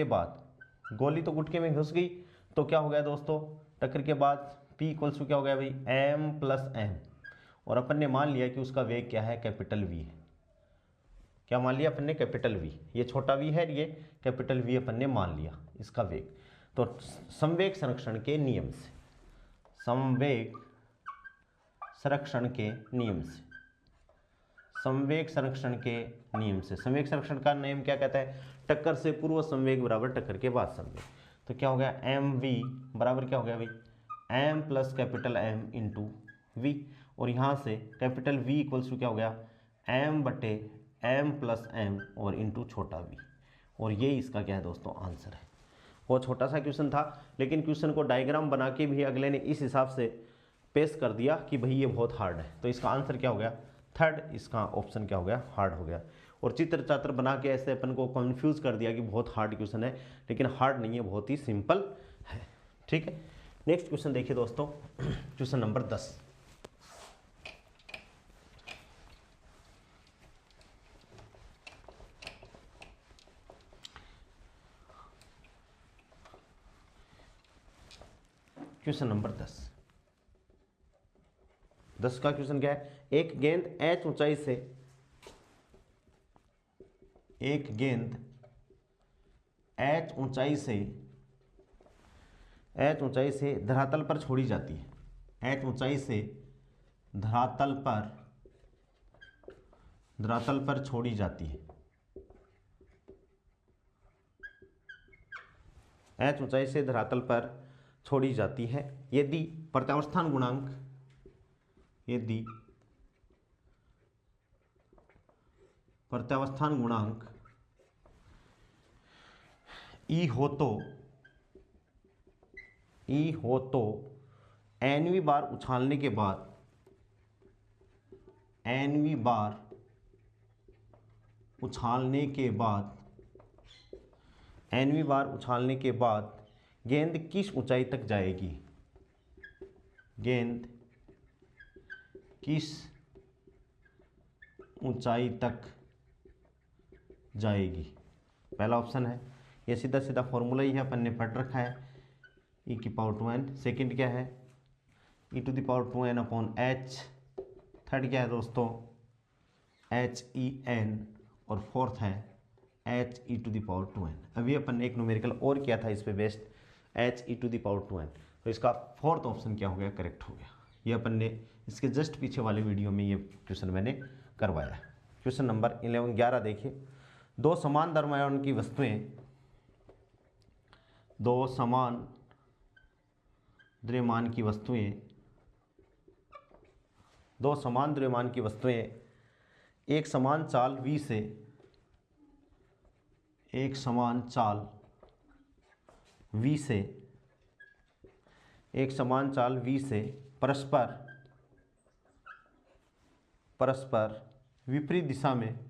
बाद गोली तो गुटके में घुस गई, तो क्या हो गया दोस्तों, टक्कर के बाद P इक्वल्स टू क्या हो गया भाई, m प्लस m, और अपन ने मान लिया कि उसका वेग क्या है, कैपिटल V है। क्या मान लिया अपन ने, कैपिटल V, ये छोटा v है, ये कैपिटल V अपन ने मान लिया इसका वेग। तो संवेग संरक्षण के नियम से, संवेग संरक्षण का नियम क्या कहता है, टक्कर से पूर्व संवेग बराबर टक्कर के बाद संवेग। तो क्या हो गया एम वी बराबर क्या हो गया भाई M plus capital M into V, और यहाँ से कैपिटल वी इक्वल्स टू क्या हो गया एम बटे एम प्लस एम और इंटू छोटा वी, और ये इसका क्या है दोस्तों आंसर है। बहुत छोटा सा क्वेश्चन था, लेकिन क्वेश्चन को डायग्राम बना के भी अगले ने इस हिसाब से पेश कर दिया कि भाई ये बहुत हार्ड है, तो इसका आंसर क्या हो गया थर्ड, इसका ऑप्शन क्या हो गया हार्ड हो गया। और चित्र चात्र बना के ऐसे अपन को कंफ्यूज कर दिया कि बहुत हार्ड क्वेश्चन है, लेकिन हार्ड नहीं है, बहुत ही सिंपल है। ठीक है, नेक्स्ट क्वेश्चन देखिए दोस्तों, क्वेश्चन नंबर 10। क्वेश्चन नंबर 10 का क्वेश्चन क्या है, एक गेंद h ऊंचाई से h ऊंचाई से धरातल पर छोड़ी जाती है। h ऊंचाई से धरातल पर छोड़ी जाती है। h ऊंचाई से धरातल पर छोड़ी जाती है यदि प्रत्यावस्थान गुणांक ई हो तो nवीं बार उछालने के बाद गेंद किस ऊंचाई तक जाएगी, पहला ऑप्शन है, ये सीधा सीधा फॉर्मूला ही है, अपन ने पढ़ रखा है, e की पावर 2n। सेकंड क्या है e to the power 2n upon h। Third क्या है दोस्तों HEN, और फोर्थ है h e to the power 2n। अभी अपन ने एक न्यूमेरिकल और किया था इस पे based h e to the power 2n, तो इसका फोर्थ ऑप्शन क्या हो गया करेक्ट हो गया। ये अपन ने इसके जस्ट पीछे वाले वीडियो में ये क्वेश्चन मैंने करवाया है। क्वेश्चन नंबर 11 देखिए, दो समान द्रव्यमान की वस्तुएं एक समान चाल v से परस्पर विपरीत दिशा में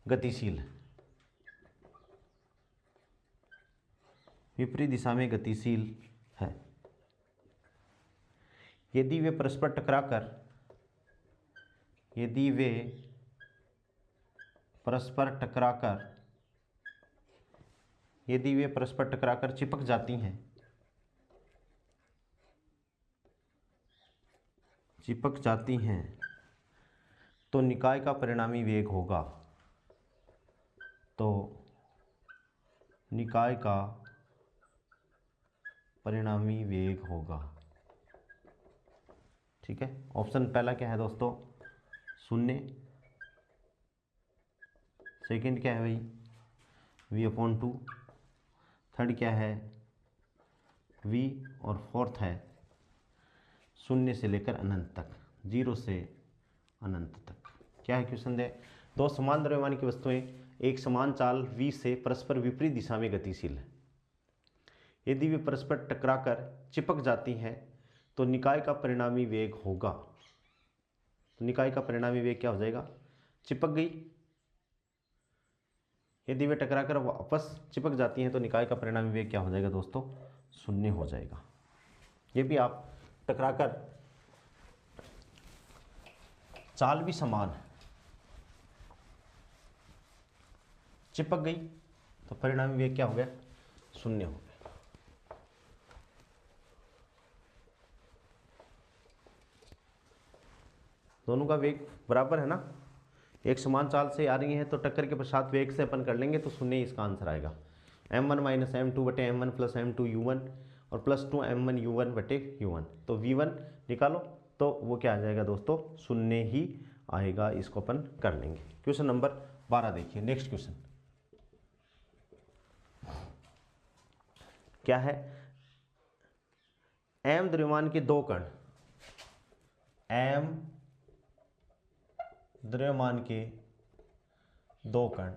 गतिशील है। यदि वे परस्पर टकराकर चिपक जाती हैं तो निकाय का परिणामी वेग होगा। ठीक है, ऑप्शन पहला क्या है दोस्तों 0, सेकंड क्या है भाई v/2, थर्ड क्या है v, और फोर्थ है 0 से लेकर अनंत तक, 0 से अनंत तक। क्या है क्वेश्चन दे, दो समान द्रव्यमान की वस्तुएं एक समान चाल v से परस्पर विपरीत दिशा में गतिशील है। यदि वे परस्पर टकराकर चिपक जाती हैं तो निकाय का परिणामी वेग होगा। तो निकाय का परिणामी वेग क्या हो जाएगा, चिपक गई, यदि वे टकराकर वापस चिपक जाती हैं तो निकाय का परिणामी वेग क्या हो जाएगा दोस्तों 0 हो जाएगा। ये भी आप टकराकर चाल भी समान चिपक गई तो परिणामी वेग क्या हो गया 0 हो गया। दोनों का वेग बराबर है ना, एक समान चाल से आ रही है तो टक्कर के पश्चात वेग से अपन कर लेंगे तो 0 इसका आंसर आएगा। m1 माइनस m2 बटे m1 प्लस m2 u1 और प्लस 2 m1 u1 बटे u1, तो v1 निकालो तो वो क्या आ जाएगा दोस्तों 0 ही आएगा, इसको अपन कर लेंगे। क्वेश्चन नंबर 12 देखिए, नेक्स्ट क्वेश्चन क्या है। m द्रव्यमान के दो कण, m द्रव्यमान के दो कण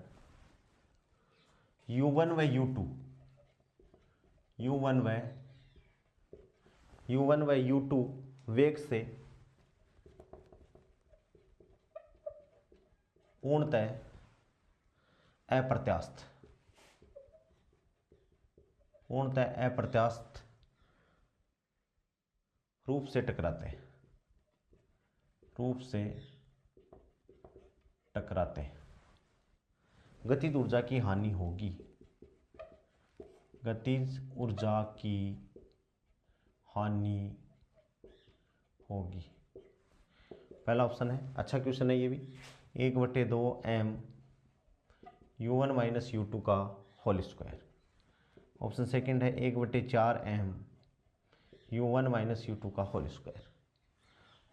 u1 व u2, u1 व u2 वेग से पूर्णतः अप्रत्यास्थ रूप से टकराते हैं, गतिज ऊर्जा की हानि होगी, गतिज ऊर्जा की हानि होगी। पहला ऑप्शन है, अच्छा क्वेश्चन है ये भी। 1/2 m u1 माइनस u2 का होल स्क्वायर। ऑप्शन सेकंड है 1/4 m u1 माइनस u2 का होल स्क्वायर।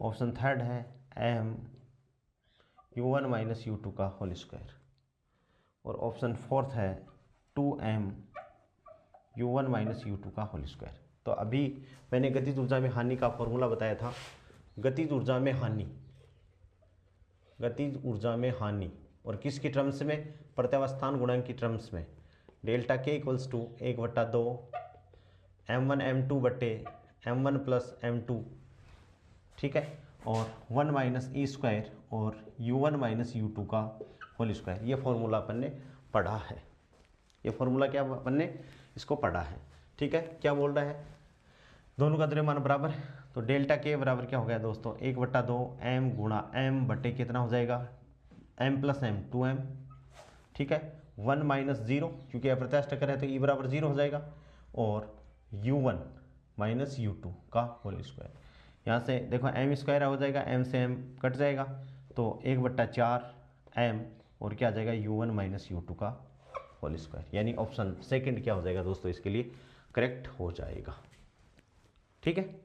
ऑप्शन थर्ड है m u1 माइनस u2 का होल स्क्वायर। और ऑप्शन फोर्थ है 2m u1 माइनस u2 का होल स्क्वायर। तो अभी मैंने गतिज ऊर्जा में हानि का फॉर्मूला बताया था। गतिज ऊर्जा में हानि और किसकी टर्म्स में, प्रत्यावस्थान गुणांक की टर्म्स में। डेल्टा के इक्वल्स टू 1/2 m1 m2 बटे m1 प्लस m2, ठीक है, और 1 माइनस ई स्क्वायर और u1 माइनस u2 का होल स्क्वायर। ये फॉर्मूला अपन ने पढ़ा है, ये फॉर्मूला क्या अपन ने इसको पढ़ा है, ठीक है। क्या बोल रहा है, दोनों का द्रव्यमान बराबर है, तो डेल्टा के बराबर क्या हो गया दोस्तों, 1/2 m गुणा m बटे कितना हो जाएगा, m प्लस m 2m, ठीक है। 1 माइनस 0 क्योंकि अप्रत्यास्थ टक्कर है तो e बराबर 0 हो जाएगा, और u1 माइनस u2 का होल स्क्वायर। यहाँ से देखो m स्क्वायर हो जाएगा, m से m कट जाएगा, तो 1/4 m और क्या आ जाएगा u1 माइनस u2 का होल स्क्वायर। यानी ऑप्शन सेकंड क्या हो जाएगा दोस्तों, इसके लिए करेक्ट हो जाएगा, ठीक है।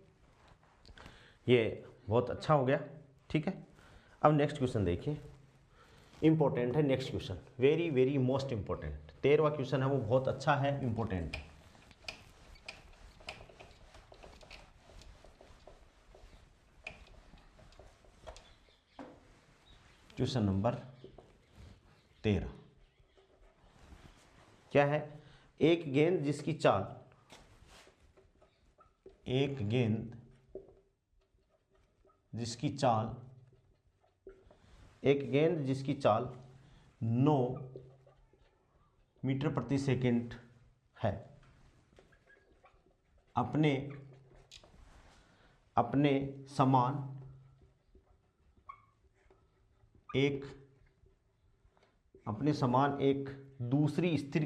ये बहुत अच्छा हो गया, ठीक है। अब नेक्स्ट क्वेश्चन देखिए, इंपॉर्टेंट है next question, very very most important. 13वां क्वेश्चन है वो बहुत अच्छा है, इंपॉर्टेंट है। क्वेश्चन नंबर 13 क्या है, एक गेंद जिसकी चाल 9 मीटर प्रति सेकंड है, अपने समान एक दूसरी स्थिर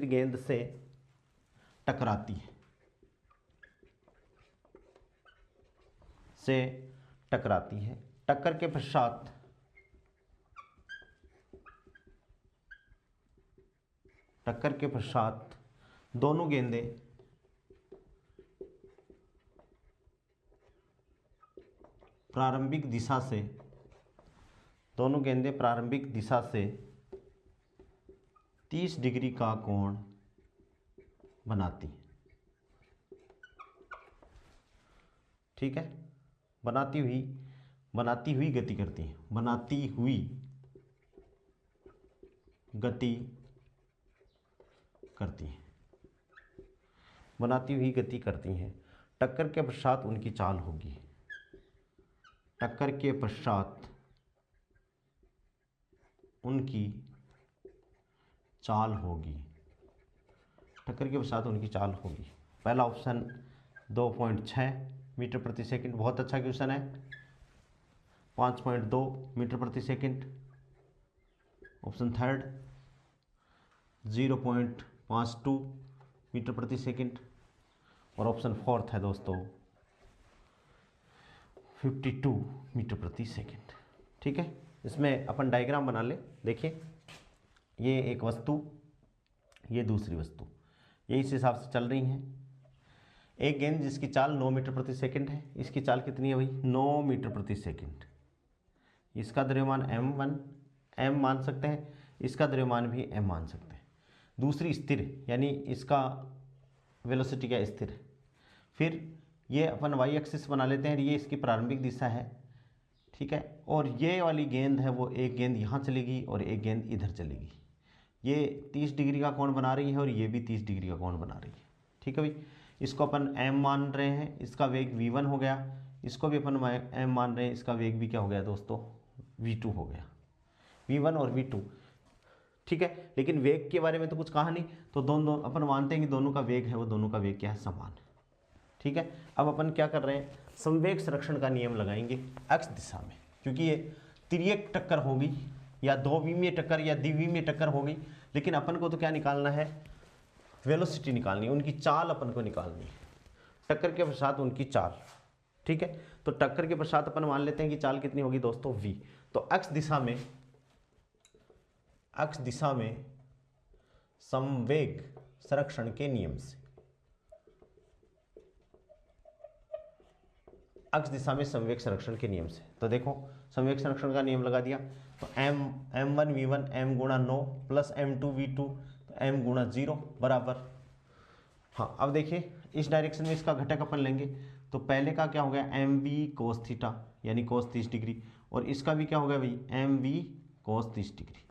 गेंद से टकराती है। टक्कर के पश्चात दोनों गेंदें प्रारंभिक दिशा से 30 डिग्री का कोण बनाती है, ठीक है। बनाती हुई गति करती हैं, टक्कर के पश्चात उनकी चाल होगी, टक्कर के पश्चात उनकी चाल होगी। पहला ऑप्शन 2.6 मीटर प्रति सेकंड, बहुत अच्छा क्वेश्चन है। 5.2 मीटर प्रति सेकंड। ऑप्शन थर्ड 0.52 मीटर प्रति सेकंड। और ऑप्शन फोर्थ है दोस्तों 52 मीटर प्रति सेकंड, ठीक है। इसमें अपन डायग्राम बना ले, देखिए ये एक वस्तु, ये दूसरी वस्तु, ये इस हिसाब से चल रही हैं। एक गेंद जिसकी चाल 9 मीटर प्रति सेकंड है, इसकी चाल कितनी है भाई 9 मीटर प्रति सेकंड। इसका द्रव्यमान m1 m मान सकते हैं, इसका द्रव्यमान भी m मान सकते हैं। दूसरी स्थिर, यानी इसका वेलोसिटी क्या स्थिर है। फिर ये अपन y एक्सिस बना लेते हैं, ये इसकी प्रारंभिक दिशा है, ठीक है। और ये वाली गेंद है वो एक गेंद यहाँ चलेगी और एक गेंद इधर चलेगी। ये 30 डिग्री का कोण बना रही है और ये भी 30 डिग्री का कोण बना रही है, ठीक है भाई। इसको अपन m मान रहे हैं, इसका वेग v1 हो गया। इसको भी अपन m मान रहे हैं, इसका वेग भी क्या हो गया दोस्तों v2 हो गया, v1 और v2, ठीक है। लेकिन वेग के बारे में तो कुछ कहा नहीं, तो दोनों अपन मानते हैं कि दोनों का वेग है वो दोनों का वेग क्या है समान, ठीक है। अब अपन क्या कर रहे हैं, संवेग संरक्षण का नियम लगाएंगे x दिशा में, क्योंकि ये तिर्यक टक्कर होगी या दो विमीय टक्कर या द्विविमीय टक्कर होगी, लेकिन अपन को तो क्या निकालना है, वेलोसिटी निकालनी है, उनकी चाल अपन को निकालनी है, टक्कर के पश्चात उनकी चाल, ठीक है। तो टक्कर के पश्चात अपन मान लेते हैं कि चाल कितनी होगी दोस्तों v। तो x दिशा में संवेग संरक्षण के नियम से, x दिशा में संवेग संरक्षण के नियम से, तो देखो संवेग संरक्षण का नियम लगा दिया, तो m1 v1 m गुणा 9 प्लस m2 v2 तो m गुणा 0 बराबर, हाँ अब देखिए इस डायरेक्शन में इसका घटक अपन लेंगे, तो पहले का क्या हो गया mv cos थीटा यानी cos 30 डिग्री, और इसका भी क्या हो गया भाई mv cos 30 डिग्री,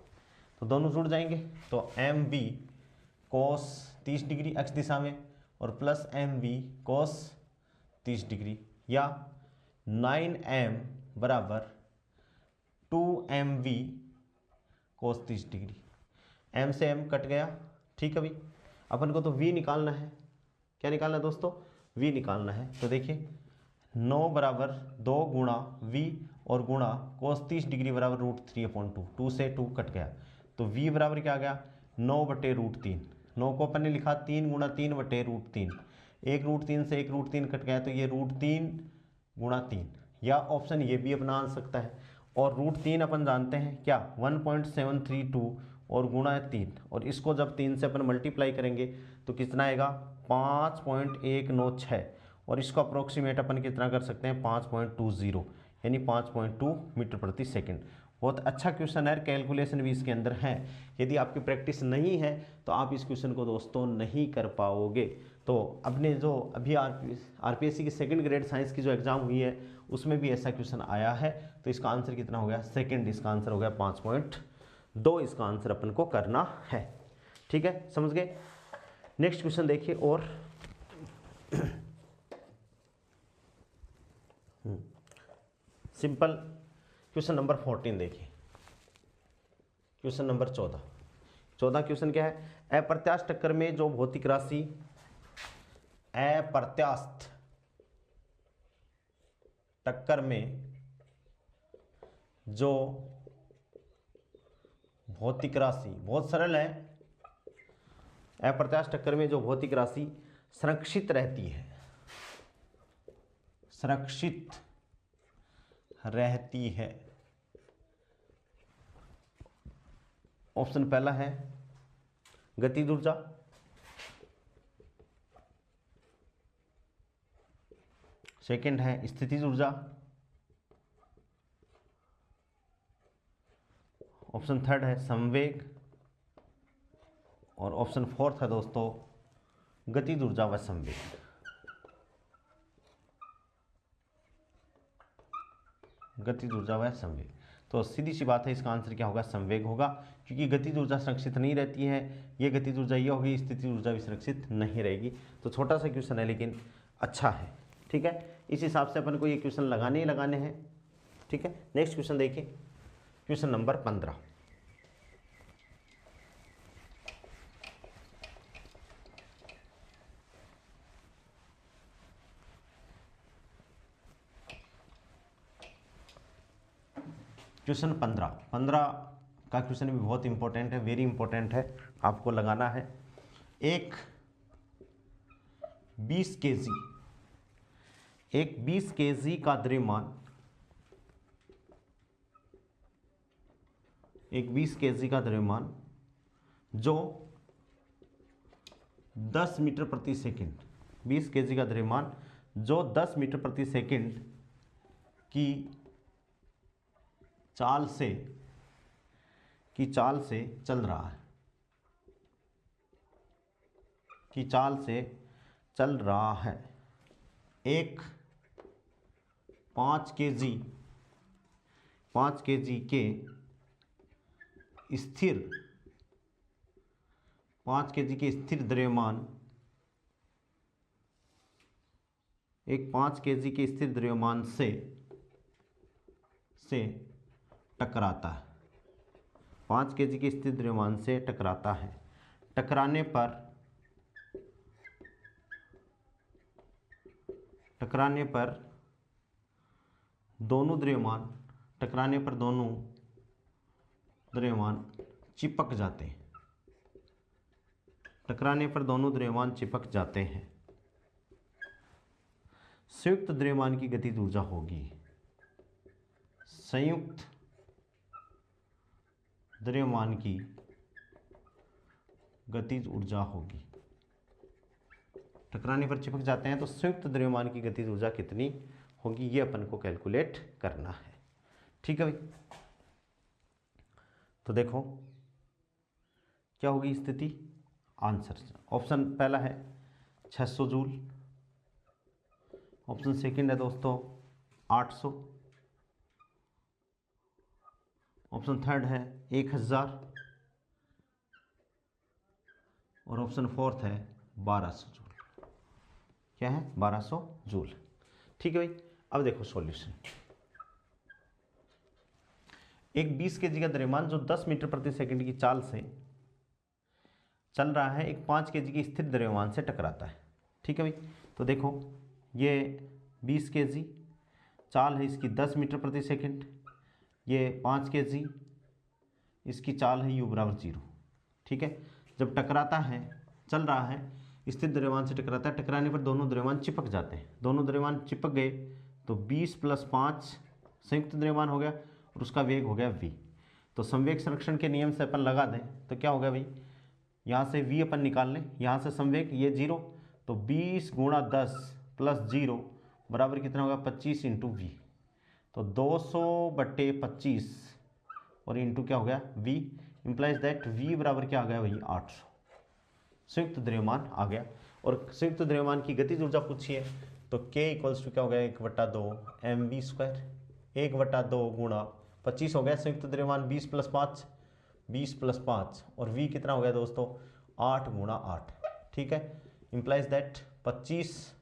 तो दोनों जुड़ जाएंगे। तो mv cos 30 डिग्री x दिशा में और प्लस mv cos 30 डिग्री, या 9m बराबर 2mv cos 30 डिग्री, m से m कट गया, ठीक है भाई। अपन को तो v निकालना है, क्या निकालना है दोस्तों v निकालना है। तो देखिए 9 बराबर 2 गुणा v और गुणा cos 30 डिग्री बराबर √3/2, 2 से 2 कट गया, तो v बराबर क्या आ गया 9/√3। 9 को अपन ने लिखा 3 गुणा 3/√3, एक √3 से एक √3 कट गया, तो ये √3 गुणा 3, या ऑप्शन ये भी अपना आ सकता है। और √3 अपन जानते हैं क्या 1.732 और गुणा है 3, और इसको जब 3 से अपन मल्टीप्लाई करेंगे तो कितना आएगा 5.196, और इसको अप्रोक्सीमेट अपन कितना कर सकते हैं 5.20 यानी 5.2 मीटर प्रति सेकंड। बहुत अच्छा क्वेश्चन है, कैलकुलेशन भी इसके अंदर है। यदि आपकी प्रैक्टिस नहीं है तो आप इस क्वेश्चन को दोस्तों नहीं कर पाओगे। तो अपने जो अभी आरपीएससी की सेकंड ग्रेड साइंस की जो एग्जाम हुई है उसमें भी ऐसा क्वेश्चन आया है, तो इसका आंसर कितना हो गया सेकंड, इसका आंसर हो गया 5.2, इसका आंसर अपन को करना है, ठीक है, समझ गए। नेक्स्ट क्वेश्चन देखिए, और सिंपल क्वेश्चन नंबर 14 देखिए, क्वेश्चन नंबर 14 क्वेश्चन क्या है, अप्रत्यास्थ टक्कर में जो भौतिक राशि, अप्रत्यास्थ टक्कर में जो भौतिक राशि, बहुत सरल है, अप्रत्यास्थ टक्कर में जो भौतिक राशि संरक्षित रहती है, संरक्षित रहती है, ऑप्शन पहला है गतिज ऊर्जा, सेकंड है स्थितिज ऊर्जा, ऑप्शन थर्ड है संवेग, और ऑप्शन फोर्थ है दोस्तों गतिज ऊर्जा व संवेग। गतिज ऊर्जा व संवेग, तो सीधी सी बात है इसका आंसर क्या होगा संवेग होगा, क्योंकि गतिज ऊर्जा सुरक्षित नहीं रहती है, ये गतिज ऊर्जा ये होगी, स्थितिज ऊर्जा भी सुरक्षित नहीं रहेगी। तो छोटा सा क्वेश्चन है लेकिन अच्छा है, ठीक है। इस हिसाब से अपन को ये क्वेश्चन लगाने ही लगाने हैं, ठीक है। नेक्स्ट क्वेश्चन देखिए, क्वेश्चन नंबर 15, क्वेश्चन 15 का क्वेश्चन भी बहुत इंपॉर्टेंट है, वेरी इंपॉर्टेंट है, आपको लगाना है। एक 20 केजी का द्रव्यमान, एक 20 केजी का द्रव्यमान जो 10 मीटर प्रति सेकंड, 20 kg का द्रव्यमान जो 10 मीटर प्रति सेकंड की चाल से चल रहा है, एक 5 kg के स्थिर 5 kg के स्थिर द्रव्यमान, एक 5 kg के स्थिर द्रव्यमान से टकराता है, 5 kg के स्थिर द्रव्यमान से टकराता है। टकराने पर दोनों द्रव्यमान चिपक जाते हैं। संयुक्त द्रव्यमान की गतिज ऊर्जा होगी, संयुक्त द्रव्यमान की गतिज ऊर्जा होगी। टकराने पर चिपक जाते हैं तो संयुक्त द्रव्यमान की गतिज ऊर्जा कितनी होगी, ये अपन को कैलकुलेट करना है। ठीक है भाई, तो देखो क्या होगी स्थिति। आंसर ऑप्शन पहला है 600 जूल, ऑप्शन सेकंड है दोस्तों 800, ऑप्शन थर्ड है 1000 और ऑप्शन फोर्थ है 1200 जूल। क्या है 1200 जूल। ठीक है भाई, अब देखो सॉल्यूशन। एक 20 kg का द्रव्यमान जो 10 मीटर प्रति सेकंड की चाल से चल रहा है, एक 5 kg की स्थिर द्रव्यमान से टकराता है। ठीक है भाई, तो देखो ये 20 kg चाल है इसकी 10 मीटर प्रति सेकंड, ये 5 kg इसकी चाल है u बराबर 0। ठीक है, जब टकराता है, चल रहा है, स्थिर द्रव्यमान से टकराता है, टकराने पर दोनों द्रव्यमान चिपक जाते हैं। दोनों द्रव्यमान चिपक गए तो 20 + 5 संयुक्त द्रव्यमान हो गया और उसका वेग हो गया v। तो संवेग संरक्षण के नियम से अपन लगा दें तो क्या हो गया भाई, यहाँ से v अपन निकाल लें, यहाँ से संवेग ये 0, तो 20 × 10 + 0 बराबर कितना होगा 25 × v। तो 200/25 और इंटू क्या हो गया v, इंप्लाइज दैट v बराबर क्या आ गया भाई 800। संयुक्त द्रव्यमान आ गया। और संयुक्त द्रव्यमान की गतिज ऊर्जा पूछी है तो k = क्या हो गया 1/2 mv², 1/2 × 25 हो गया संयुक्त द्रव्यमान 20 + 5 और v कितना हो गया दोस्तों 8 × 8। ठीक है, इंप्लाइज दैट 25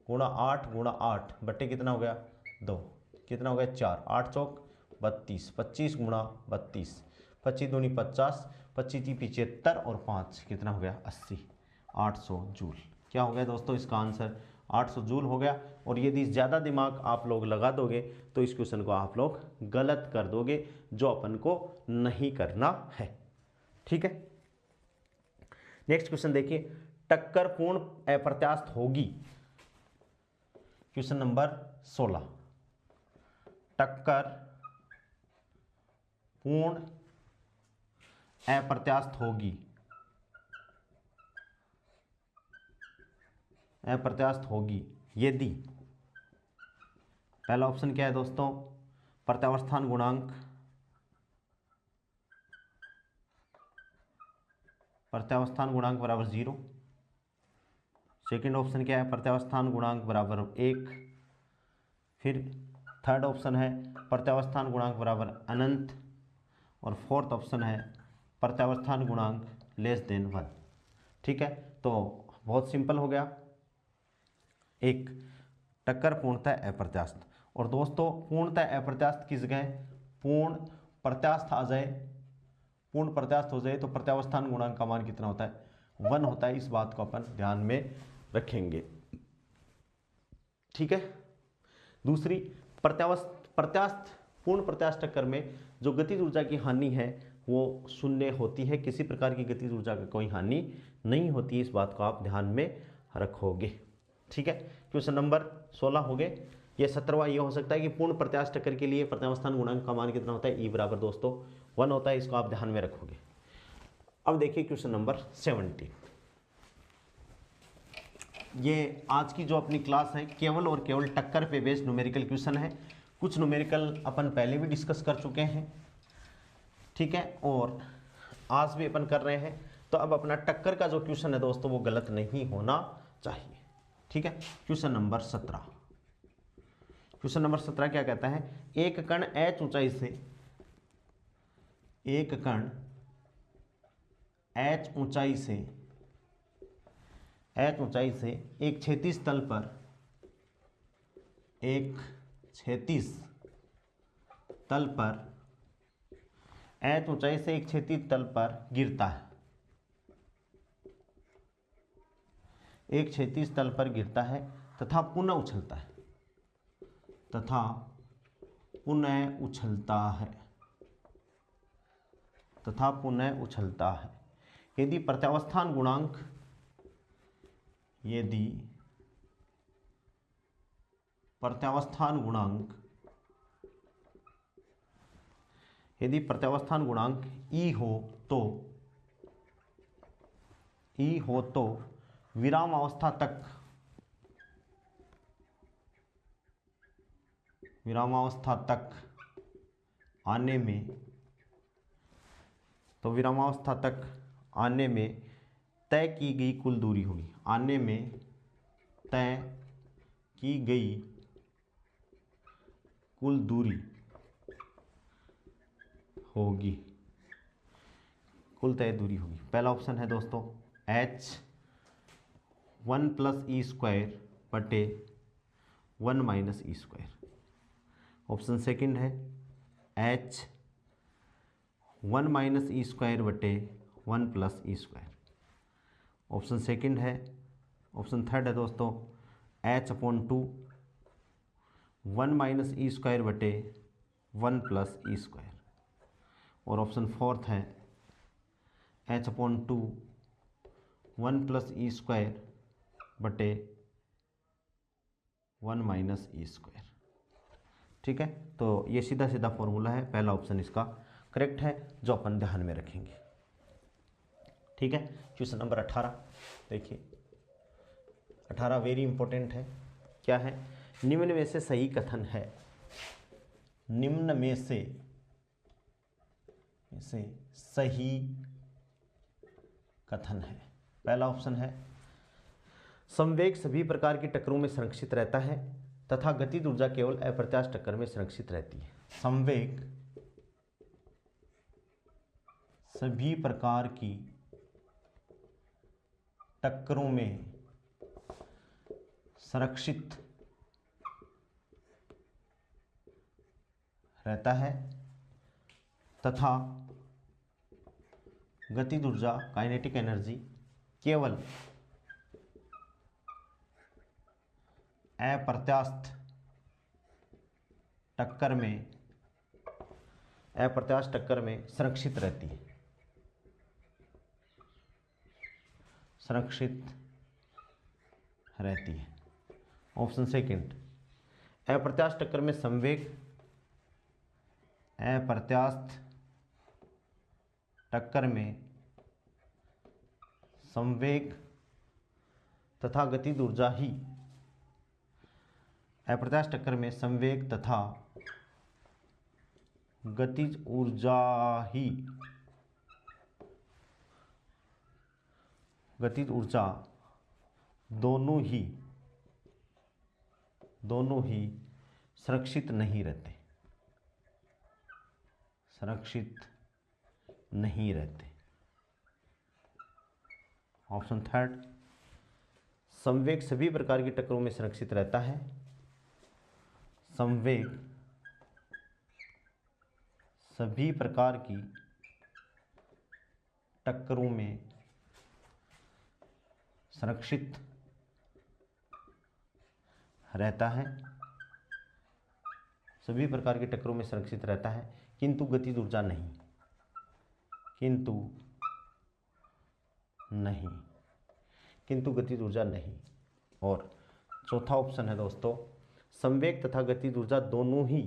× 8 × 8 बट्टे कितना हो गया 2, कितना हो गया 4, 8 चौक 32, 25 × 32, 25 दूनी 50, 25 × 75 और 5 कितना हो गया 80, 800 जूल। क्या हो गया दोस्तों, इसका आंसर 800 जूल हो गया। और यदि ज़्यादा दिमाग आप लोग लगा दोगे तो इस क्वेश्चन को आप लोग गलत कर दोगे, जो अपन को नहीं करना है। ठीक है, नेक्स्ट क्वेश्चन देखिए, टक्कर पूर्ण अप्रत्यास्थ होगी। क्वेश्चन नंबर 16, टक्कर पूर्ण अप्रत्यास्थ होगी यदि, पहला ऑप्शन क्या है दोस्तों, प्रत्यावस्थान गुणांक बराबर 0। सेकंड ऑप्शन क्या है, प्रत्यावस्थान गुणांक बराबर 1। फिर थर्ड ऑप्शन है प्रत्यावस्थान गुणांक बराबर अनंत और फोर्थ ऑप्शन है प्रत्यावस्थान गुणांक <1। ठीक है, तो बहुत सिंपल हो गया, एक टक्कर पूर्णतः अप्रत्यास्थ। और दोस्तों पूर्णतः अप्रत्यास्थ की जगह पूर्ण प्रत्यास्थ आ जाए, पूर्ण प्रत्यास्थ हो जाए तो प्रत्यावस्थान गुणांक का मान कितना होता है 1 होता है। इस बात को अपन ध्यान में रखेंगे। ठीक है, दूसरी प्रत्यास्थ पूर्ण प्रत्यास्थ टक्कर में जो गतिज ऊर्जा की हानि है वो 0 होती है, किसी प्रकार की गतिज ऊर्जा का कोई हानि नहीं होती है। इस बात को आप ध्यान में रखोगे। ठीक है, क्वेश्चन नंबर 16 हो गए। ये 17वां ये हो सकता है कि पूर्ण प्रत्यास्थ टक्कर के लिए प्रत्यावस्थान गुणांक का मान कितना होता है, E बराबर दोस्तों 1 होता है। इसको आप ध्यान में रखोगे। अब देखिए क्वेश्चन नंबर 17, ये आज की जो अपनी क्लास है केवल और केवल टक्कर पे बेस्ड न्यूमेरिकल क्वेश्चन है। कुछ न्यूमेरिकल अपन पहले भी डिस्कस कर चुके हैं, ठीक है, और आज भी अपन कर रहे हैं। तो अब अपना टक्कर का जो क्वेश्चन है दोस्तों वो गलत नहीं होना चाहिए, ठीक है। क्वेश्चन नंबर 17, क्वेश्चन नंबर 17 क्या कहता है, एक कण h ऊंचाई से, एक कण h ऊंचाई से, h ऊंचाई से एक क्षैतिज तल पर, एक क्षैतिज तल पर, h ऊंचाई से एक क्षैतिज तल पर गिरता है, एक क्षैतिज तल पर गिरता है तथा पुनः उछलता है, तथा पुनः उछलता है, तथा पुनः उछलता है। यदि प्रत्यावस्थान गुणांक, यदि प्रत्यावस्थान गुणांक, यदि प्रत्यावस्थान गुणांक E हो तो, E हो तो विराम अवस्था तक, विरामावस्था तक आने में, तो विरामावस्था तक आने में तय की गई कुल दूरी होगी, आने में तय की गई कुल दूरी होगी, कुल तय दूरी होगी। पहला ऑप्शन है दोस्तों h 1 + e² बटे 1 - e²। ऑप्शन सेकंड है h 1 - e² बटे 1 + e²। ऑप्शन सेकंड है, ऑप्शन थर्ड है दोस्तों h/2 1 - e² बटे 1 + e²। और ऑप्शन फोर्थ है h/2 1 + e² बटे 1 - e², ठीक है। तो ये सीधा सीधा फॉर्मूला है, पहला ऑप्शन इसका करेक्ट है जो अपन ध्यान में रखेंगे, ठीक है। क्वेश्चन नंबर 18 देखिए, 18 वेरी इंपॉर्टेंट है। क्या है, निम्न में से सही कथन है, निम्न में से सही कथन है। पहला ऑप्शन है संवेग सभी प्रकार की टक्करों में संरक्षित रहता है तथा गतिज ऊर्जा केवल अप्रत्याश टक्कर में संरक्षित रहती है। संवेग सभी प्रकार की टक्करों में संरक्षित रहता है तथा गतिज ऊर्जा काइनेटिक एनर्जी केवल अप्रत्यास्थ टक्कर में, अप्रत्यास्थ टक्कर में संरक्षित रहती है, संरक्षित रहती है। ऑप्शन सेकंड, अप्रत्यास्थ टक्कर में संवेग, अप्रत्यास्थ टक्कर में संवेग तथा गतिज ऊर्जा ही, अप्रत्यास्थ टक्कर में संवेग तथा गतिज ऊर्जा ही, गतिज ऊर्जा दोनों ही सुरक्षित नहीं रहते, सुरक्षित नहीं रहते। ऑप्शन थर्ड, संवेग सभी प्रकार की टक्करों में सुरक्षित रहता है, संवेग सभी प्रकार की टक्करों में सुरक्षित रहता है, सभी प्रकार की टक्करों में सुरक्षित रहता है किंतु गतिज ऊर्जा नहीं, किंतु गतिज ऊर्जा नहीं। और चौथा ऑप्शन है दोस्तों, संवेग तथा गतिज ऊर्जा दोनों ही,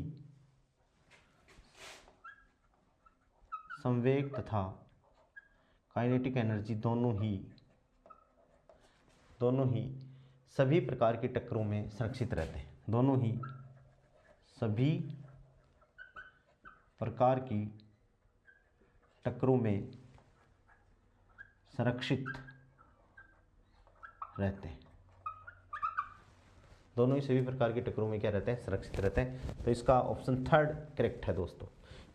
संवेग तथा काइनेटिक एनर्जी दोनों ही सभी प्रकार की टक्करों में संरक्षित रहते हैं। दोनों ही सभी प्रकार की टक्करों में संरक्षित रहते हैं। दोनों ही सभी प्रकार की टक्करों में क्या रहते हैं, सुरक्षित रहते हैं। तो इसका ऑप्शन थर्ड करेक्ट है दोस्तों,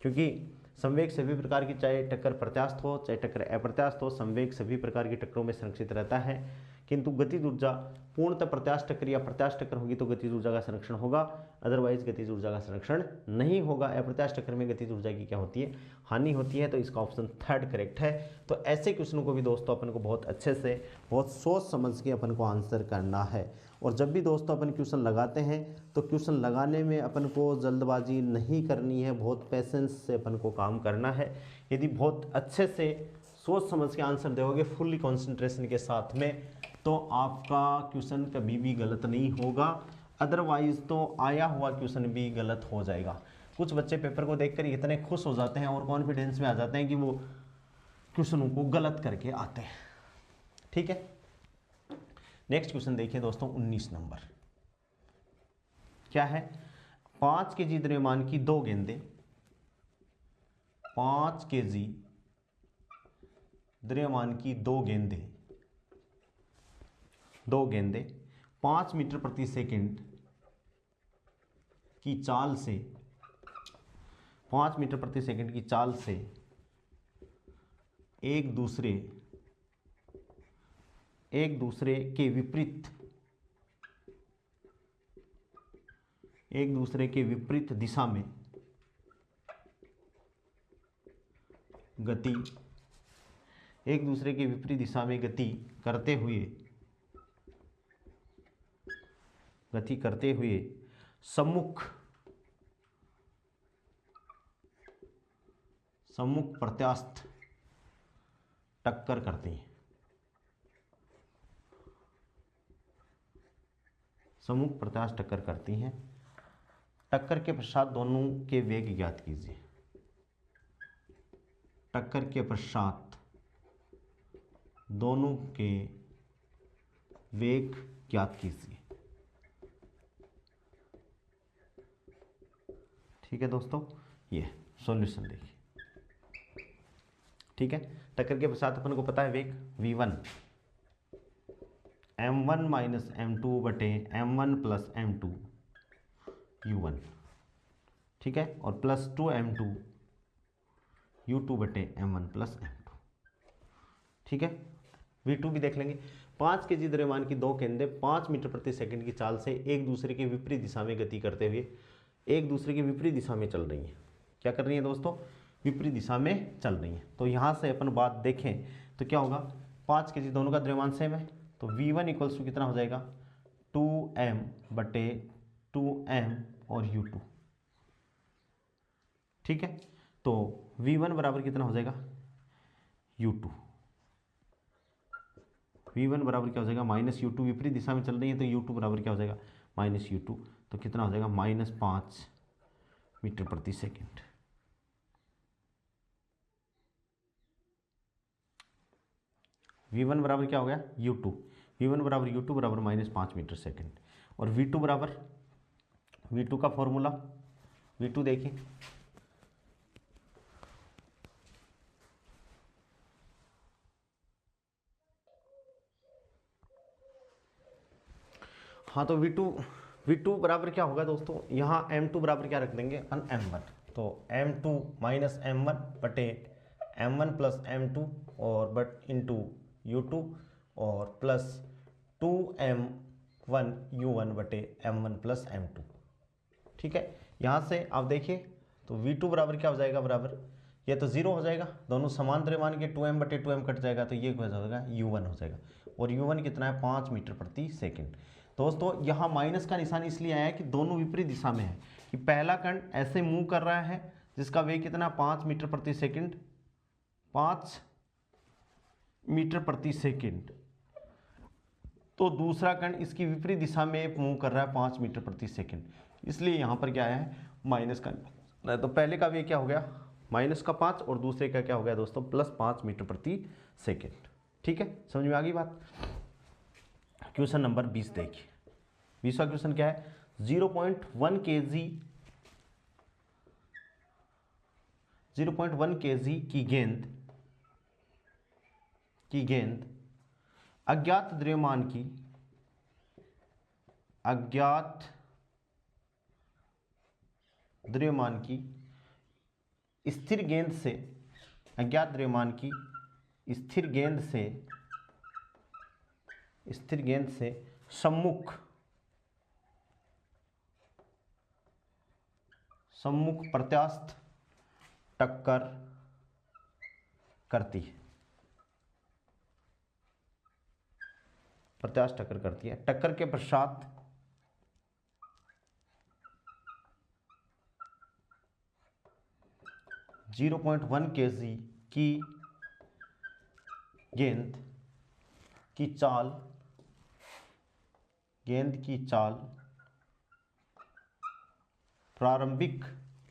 क्योंकि संवेग सभी प्रकार की, चाहे टक्कर प्रत्यास्थ हो चाहे टक्कर अप्रत्यास्थ हो, संवेग सभी प्रकार की टक्करों में संरक्षित रहता है। किंतु गतिज ऊर्जा पूर्णतः प्रत्यास्थ टक्कर या प्रत्यास्थ टक्कर होगी तो गतिज ऊर्जा का संरक्षण होगा, अदरवाइज गतिज ऊर्जा का संरक्षण नहीं होगा। अप्रत्यास्थ टक्कर में गतिज ऊर्जा की क्या होती है, हानि होती है। तो इसका ऑप्शन थर्ड करेक्ट है। तो ऐसे क्वेश्चनों को भी दोस्तों अपन को बहुत अच्छे से, बहुत सोच समझ के अपन को आंसर करना है। और जब भी दोस्तों अपन क्वेश्चन लगाते हैं तो क्वेश्चन लगाने में अपन को जल्दबाजी नहीं करनी है, बहुत पेशेंस से अपन को काम करना है। यदि बहुत अच्छे से सोच समझ के आंसर दोगे फुल्ली कंसंट्रेशन के साथ में, तो आपका क्वेश्चन कभी भी गलत नहीं होगा, अदरवाइज तो आया हुआ क्वेश्चन भी गलत हो जाएगा। कुछ बच्चे पेपर को देखकर इतने खुश हो जाते हैं और कॉन्फिडेंस में आ जाते हैं कि वो क्वेश्चनों को गलत करके आते हैं। ठीक है, नेक्स्ट क्वेश्चन देखिए दोस्तों 19 नंबर। क्या है, 5 kg द्रव्यमान की 2 गेंदें, 5 kg द्रव्यमान की 2 गेंदें 5 मीटर प्रति सेकंड की चाल से 5 मीटर प्रति सेकंड की चाल से एक दूसरे के विपरीत दिशा में गति करते हुए सम्मुख प्रत्यास्थ टक्कर करती हैं। सम्मुख प्रत्यास्थ टक्कर करती हैं। टक्कर के पश्चात दोनों के वेग ज्ञात कीजिए। टक्कर के पश्चात दोनों के वेग ज्ञात कीजिए। ठीक है दोस्तों, ये सॉल्यूशन देखिए। ठीक है, टक्कर के पश्चात अपन को पता है वेग v1 m1 माइनस m2 बटे m1 प्लस m2 u1। ठीक है, और प्लस 2m2 u2 बटे m1 प्लस m2। ठीक है, v2 भी देख लेंगे। 5 kg द्रव्यमान की 2 गेंदें 5 मीटर प्रति सेकंड की चाल से एक दूसरे के विपरीत दिशा में गति करते हुए एक दूसरे के विपरीत दिशा में चल रही हैं। क्या कर रही हैं दोस्तों, विपरीत दिशा में चल रही हैं। तो यहाँ से अपन बात देखें तो क्या होगा, 5 kg दोनों का द्रव्यमान सेम है, तो v1 इक्वल्स टू कितना हो जाएगा 2m बटे 2m और u2। ठीक है, तो v1 बराबर कितना हो जाएगा u2। v1 बराबर क्या हो जाएगा माइनस u2, विपरीत दिशा में चल रही है तो u2 बराबर क्या हो जाएगा माइनस u2। तो कितना हो जाएगा -5 मीटर प्रति सेकंड। v1 बराबर क्या हो गया u2, v1 बराबर u2 बराबर -5 मीटर सेकंड। और v2 बराबर, v2 का फॉर्मूला, v2 देखिए हाँ, तो v2 बराबर क्या होगा दोस्तों, यहाँ m2 बराबर क्या रख देंगे अपन m1। तो m2 माइनस m1 बटे m1 प्लस m2 और बट इंटू u2 और प्लस 2m1 u1 बटे m1 प्लस m2। ठीक है, यहाँ से आप देखिए तो v2 बराबर क्या हो जाएगा, बराबर ये तो 0 हो जाएगा, दोनों समान द्रव्यमान के 2m बटे 2m कट जाएगा तो ये हो जाएगा u1 हो जाएगा। और u1 कितना है 5 मीटर प्रति सेकंड। दोस्तों यहाँ माइनस का निशान इसलिए आया है कि दोनों विपरीत दिशा में है, कि पहला कण ऐसे मूव कर रहा है जिसका वेग कितना 5 मीटर प्रति सेकंड, 5 मीटर प्रति सेकंड, तो दूसरा कण इसकी विपरीत दिशा में मूव कर रहा है 5 मीटर प्रति सेकंड, इसलिए यहाँ पर क्या है माइनस का। तो पहले का वेग क्या हो गया -5 और दूसरे का क्या हो गया दोस्तों +5 मीटर प्रति सेकंड। ठीक है, समझ में आ गई बात। क्वेश्चन नंबर 20 देखिए। 20वां क्वेश्चन क्या है? 0.1 kg 0.1 kg की गेंद अज्ञात द्रव्यमान की स्थिर गेंद से अज्ञात द्रव्यमान की स्थिर गेंद से सम्मुख प्रत्यास्थ टक्कर करती है। टक्कर के पश्चात .1 kg की गेंद की चाल प्रारंभिक चाल की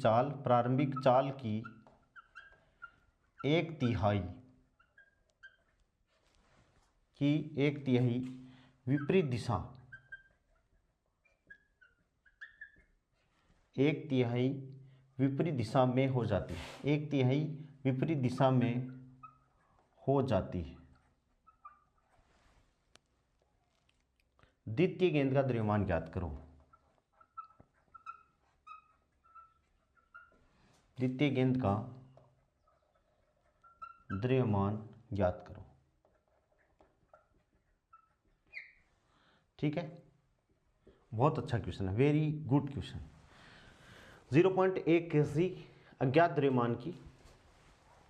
प्रारंभिक चाल की एक तिहाई विपरीत दिशा में हो जाती है। द्वितीय गेंद का द्रव्यमान ज्ञात करो। द्वितीय गेंद का द्रव्यमान ज्ञात करो। ठीक है, बहुत अच्छा क्वेश्चन है, वेरी गुड क्वेश्चन। 0.1 kg अज्ञात द्रव्यमान की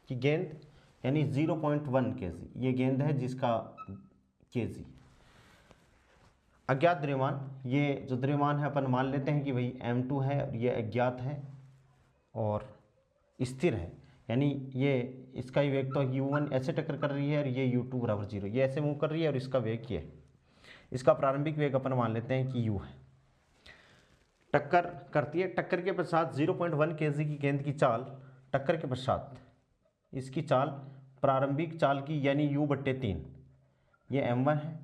गेंद यानी 0.1 kg ये गेंद है जिसका kg अज्ञात द्रव्यमान, ये जो द्रव्यमान है अपन मान लेते हैं कि भाई m2 है और ये अज्ञात है और स्थिर है, यानी ये इसका ही वेग तो u1 ऐसे टक्कर कर रही है और ये u2 बराबर 0, ये ऐसे मूव कर रही है और इसका वेग ये है। इसका प्रारंभिक वेग अपन मान लेते हैं कि u है। टक्कर करती है, टक्कर के पश्चात 0.1 kg की गेंद की चाल, टक्कर के पश्चात इसकी चाल प्रारंभिक चाल की यानी u/3 ये m1 है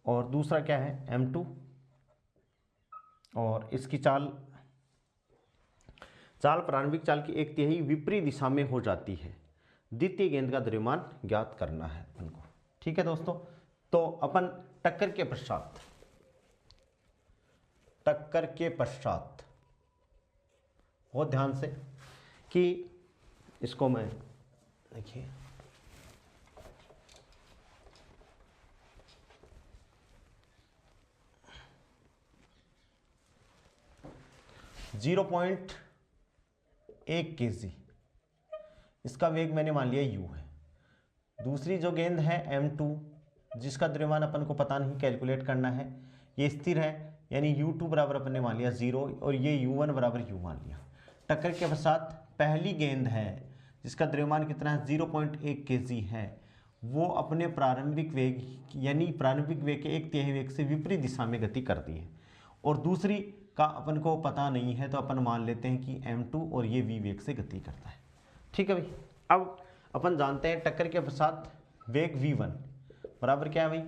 और दूसरा क्या है m2 और इसकी चाल प्रारंभिक चाल की एक तिहाई विपरीत दिशा में हो जाती है। द्वितीय गेंद का द्रव्यमान ज्ञात करना है अपन को। ठीक है दोस्तों, तो अपन टक्कर के पश्चात बहुत ध्यान से कि इसको मैं देखिए 0.1 kg इसका वेग मैंने मान लिया u है। दूसरी जो गेंद है m2 जिसका द्रव्यमान अपन को पता नहीं, कैलकुलेट करना है, ये स्थिर है यानी u2 बराबर अपन ने मान लिया 0 और ये u1 बराबर u मान लिया। टक्कर के पश्चात पहली गेंद है जिसका द्रव्यमान कितना है 0.1 kg है, वो अपने प्रारंभिक वेग यानी प्रारंभिक वेग के एक तिहाई वेग से विपरीत दिशा में गति करती है और दूसरी का अपन को पता नहीं है तो अपन मान लेते हैं कि m2 और ये v वेग से गति करता है। ठीक है भाई, अब अपन जानते हैं टक्कर के पश्चात वेग v1 बराबर क्या है भाई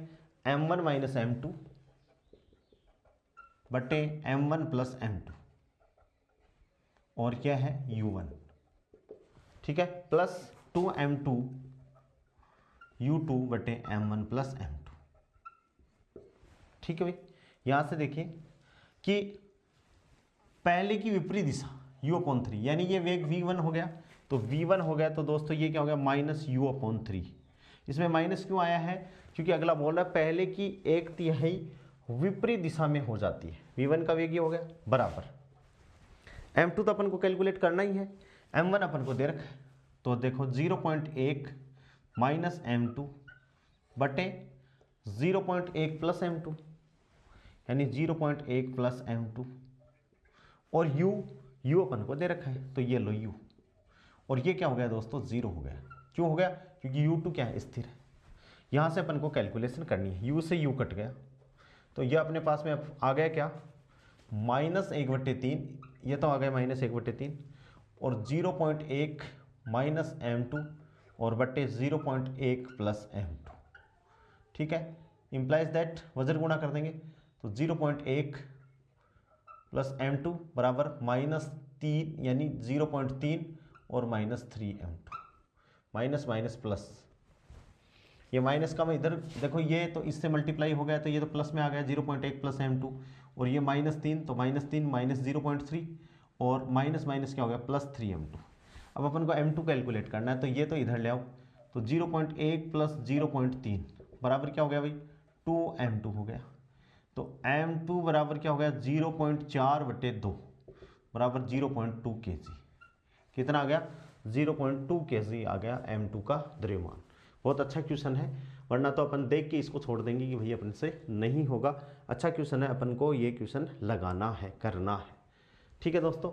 m1 माइनस m2 बटे m1 प्लस m2 और क्या है u1। ठीक है, प्लस 2m2 u2 बटे m1 प्लस m2। ठीक है भाई, यहां से देखिए कि पहले की विपरीत दिशा u/3 यानी ये वेग v1 हो गया, तो v1 हो गया तो दोस्तों ये क्या हो गया माइनस u/3। इसमें माइनस क्यों आया है? क्योंकि अगला बोल रहा है पहले की एक तिहाई विपरीत दिशा में हो जाती है। v1 का वेग ये हो गया बराबर m2 तो अपन को कैलकुलेट करना ही है, m1 अपन को दे रखा है, तो देखो 0.1 माइनस m2 बटे 0.1 प्लस m2 यानी 0.1 प्लस m2 और u अपन को दे रखा है तो ये लो u और ये क्या हो गया दोस्तों 0 हो गया। क्यों हो गया? क्योंकि u2 क्या है स्थिर है। यहाँ से अपन को कैलकुलेशन करनी है, u से u कट गया तो ये अपने पास में आ गया क्या -1/3, ये तो आ गया -1/3 और 0.1 माइनस m2 और बट्टे 0.1 प्लस m2। ठीक है, इम्प्लाइज दैट वजन गुणा कर देंगे तो 0.1 प्लस m2 बराबर -3 यानी 0.3 और -3m2। माइनस माइनस प्लस, ये माइनस का मैं इधर देखो, ये तो इससे मल्टीप्लाई हो गया तो ये तो प्लस में आ गया 0.1 प्लस m2, और ये -3 तो -3 माइनस 0.3 और माइनस माइनस क्या हो गया +3m2। अब अपन को m2 कैलकुलेट करना है तो ये तो इधर ले आओ, तो 0.1 प्लस 0.3 बराबर क्या हो गया भाई 2m2 हो गया। तो m2 बराबर क्या हो गया 0.4/2 बराबर 0.2 kg। कितना आ गया 0.2 kg आ गया m2 का द्रव्यमान। बहुत अच्छा क्वेश्चन है, वरना तो अपन देख के इसको छोड़ देंगे कि भैया अपन से नहीं होगा। अच्छा क्वेश्चन है, अपन को ये क्वेश्चन लगाना है, करना है। ठीक है दोस्तों,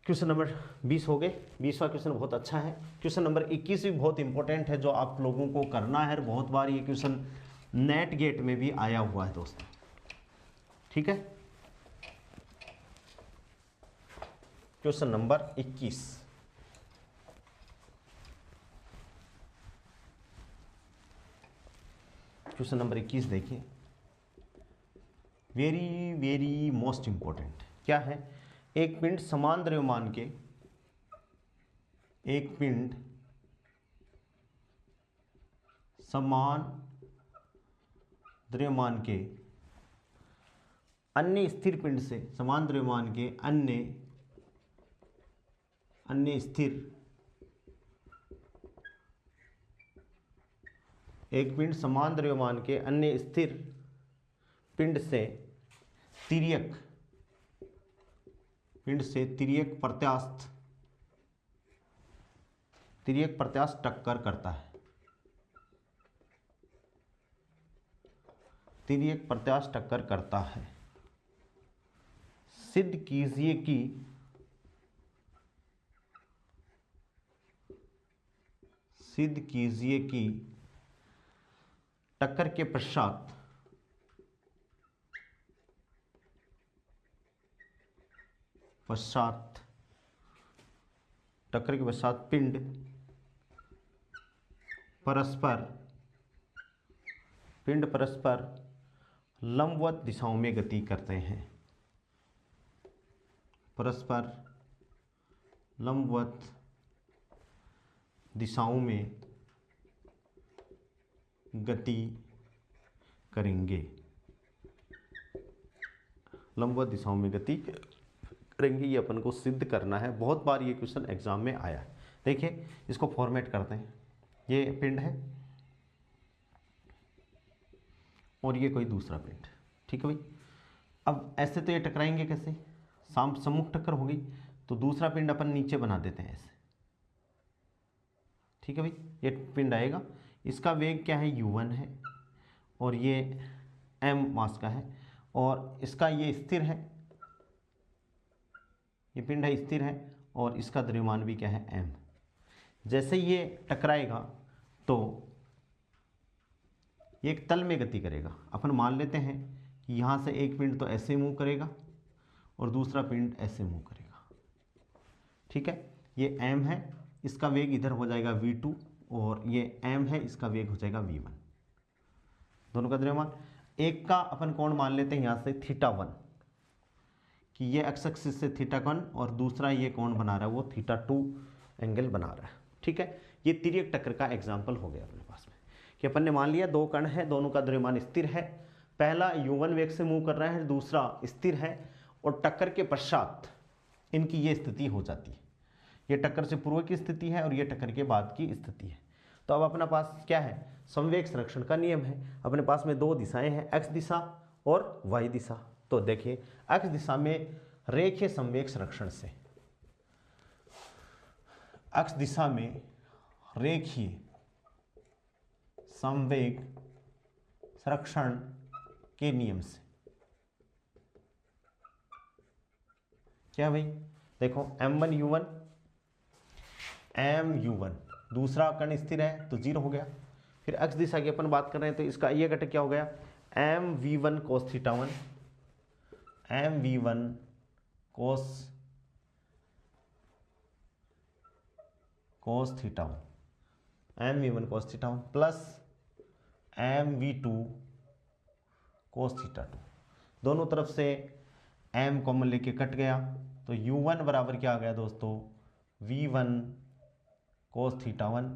क्वेश्चन नंबर 20 हो गए। 20वां क्वेश्चन बहुत अच्छा है। क्वेश्चन नंबर 21 भी बहुत इंपॉर्टेंट है, जो आप लोगों को करना है। बहुत बार ये क्वेश्चन नेट गेट में भी आया हुआ है दोस्तों। ठीक है, क्वेश्चन नंबर 21। क्वेश्चन नंबर 21 देखिए, वेरी वेरी मोस्ट इंपॉर्टेंट। क्या है, एक पिंड समान द्रव्यमान के, एक पिंड समान द्रव्यमान के अन्य स्थिर पिंड से, समान द्रव्यमान के अन्य स्थिर, एक पिंड समान द्रव्यमान के अन्य स्थिर पिंड से तिर्यक, पिंड से तिर्यक प्रत्यास्थ टक्कर करता है। तिर्यक प्रत्यास्थ टक्कर करता है। सिद्ध कीजिए कि टक्कर के पश्चात पिंड परस्पर लंबवत दिशाओं में गति करते हैं। परस्पर लंबवत दिशाओं में गति करेंगे। लंबवत दिशाओं में गति करेंगे, ये अपन को सिद्ध करना है। बहुत बार ये क्वेश्चन एग्जाम में आया है। देखिए, इसको फॉर्मेट करते हैं। ये पिंड है और ये कोई दूसरा पिंड। ठीक है भाई, अब ऐसे तो ये टकराएंगे कैसे, सम्मुख टक्कर होगी, तो दूसरा पिंड अपन नीचे बना देते हैं ऐसे। ठीक है भाई, ये पिंड आएगा, इसका वेग क्या है u1 है, और ये m मास का है, और इसका ये स्थिर है, ये पिंड है स्थिर है, और इसका द्रव्यमान भी क्या है m। जैसे ये टकराएगा तो ये एक तल में गति करेगा। अपन मान लेते हैं कि यहाँ से एक पिंड तो ऐसे मूव करेगा और दूसरा पिंड ऐसे मूव करेगा। ठीक है, ये m है, इसका वेग इधर हो जाएगा v2, और ये m है, इसका वेग हो जाएगा v1। दोनों का द्रव्यमान, एक का अपन कोण मान लेते हैं यहाँ से θ1, कि ये एक्स एक्सिस से θ1, और दूसरा ये कोण बना रहा है वो θ2 एंगल बना रहा है। ठीक है, ये तिर्यक टक्कर का एग्जाम्पल हो गया अपने पास में, कि अपन ने मान लिया दो कण है, दोनों का द्रव्यमान स्थिर है, पहला u1 वेग से मूव कर रहा है, दूसरा स्थिर है, और टक्कर के पश्चात इनकी ये स्थिति हो जाती है। ये टक्कर से पूर्व की स्थिति है और ये टक्कर के बाद की स्थिति है। तो अब अपने पास क्या है, संवेग संरक्षण का नियम है। अपने पास में दो दिशाएं हैं, x दिशा और y दिशा। तो देखिए, x दिशा में रेखीय संवेग संरक्षण से, x दिशा में रेखीय संवेग संरक्षण के नियम से क्या भाई, देखो m1u1, दूसरा कण स्थिर है तो 0 हो गया। फिर x दिशा की अपन बात कर रहे हैं तो इसका ये घटक क्या हो गया mv1 cos θ1, mv1 cos θ1, m we one cos theta one plus m we two cos theta two. दोनों तरफ से एम कॉमन लेके कट गया तो यू वन बराबर क्या आ गया दोस्तों, V one cos theta one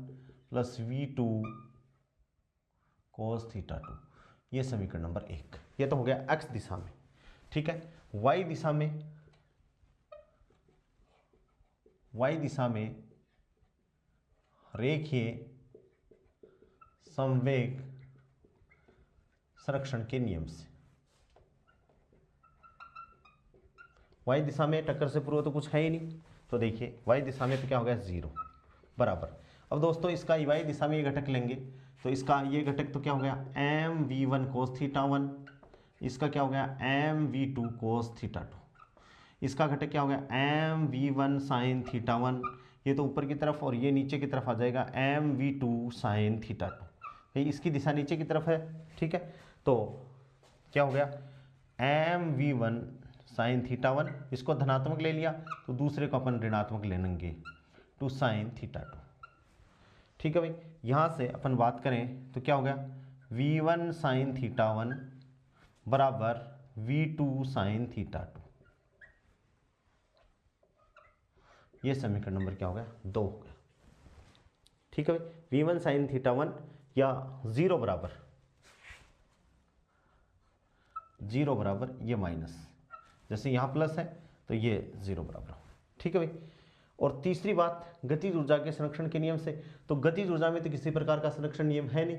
plus V two cos theta two. ये समीकरण नंबर 1। ये तो हो गया एक्स दिशा में। ठीक है, वाई दिशा में रेखीय संवेग संरक्षण के नियम से, वाई दिशा में टक्कर से पूर्व तो कुछ है ही नहीं, तो देखिए वाई दिशा में तो क्या हो गया 0 बराबर। अब दोस्तों इसका वाई दिशा में ये घटक लेंगे तो इसका ये घटक तो क्या हो गया M we one cos theta one, इसका क्या हो गया M we two cos theta two, इसका घटक क्या हो गया M we one sine theta one, ये तो ऊपर की तरफ और ये नीचे की तरफ आ जाएगा M we two sine theta two, इसकी दिशा नीचे की तरफ है। ठीक है, तो क्या हो गया M we one sine theta one, इसको धनात्मक ले लिया तो दूसरे को अपन ऋणात्मक ले लेंगे टू साइन थीटा टू। ठीक है भाई, यहाँ से अपन बात करें तो क्या हो गया v one sine theta one बराबर v two sine theta two. ये समीकरण नंबर क्या हो गया 2 हो गया। ठीक है भाई, V one sine theta one या 0 बराबर ये माइनस, जैसे यहाँ प्लस है तो ये 0 बराबर हो। ठीक है भाई, और तीसरी बात गतिज ऊर्जा के संरक्षण के नियम से, तो गतिज ऊर्जा में तो किसी प्रकार का संरक्षण नियम है नहीं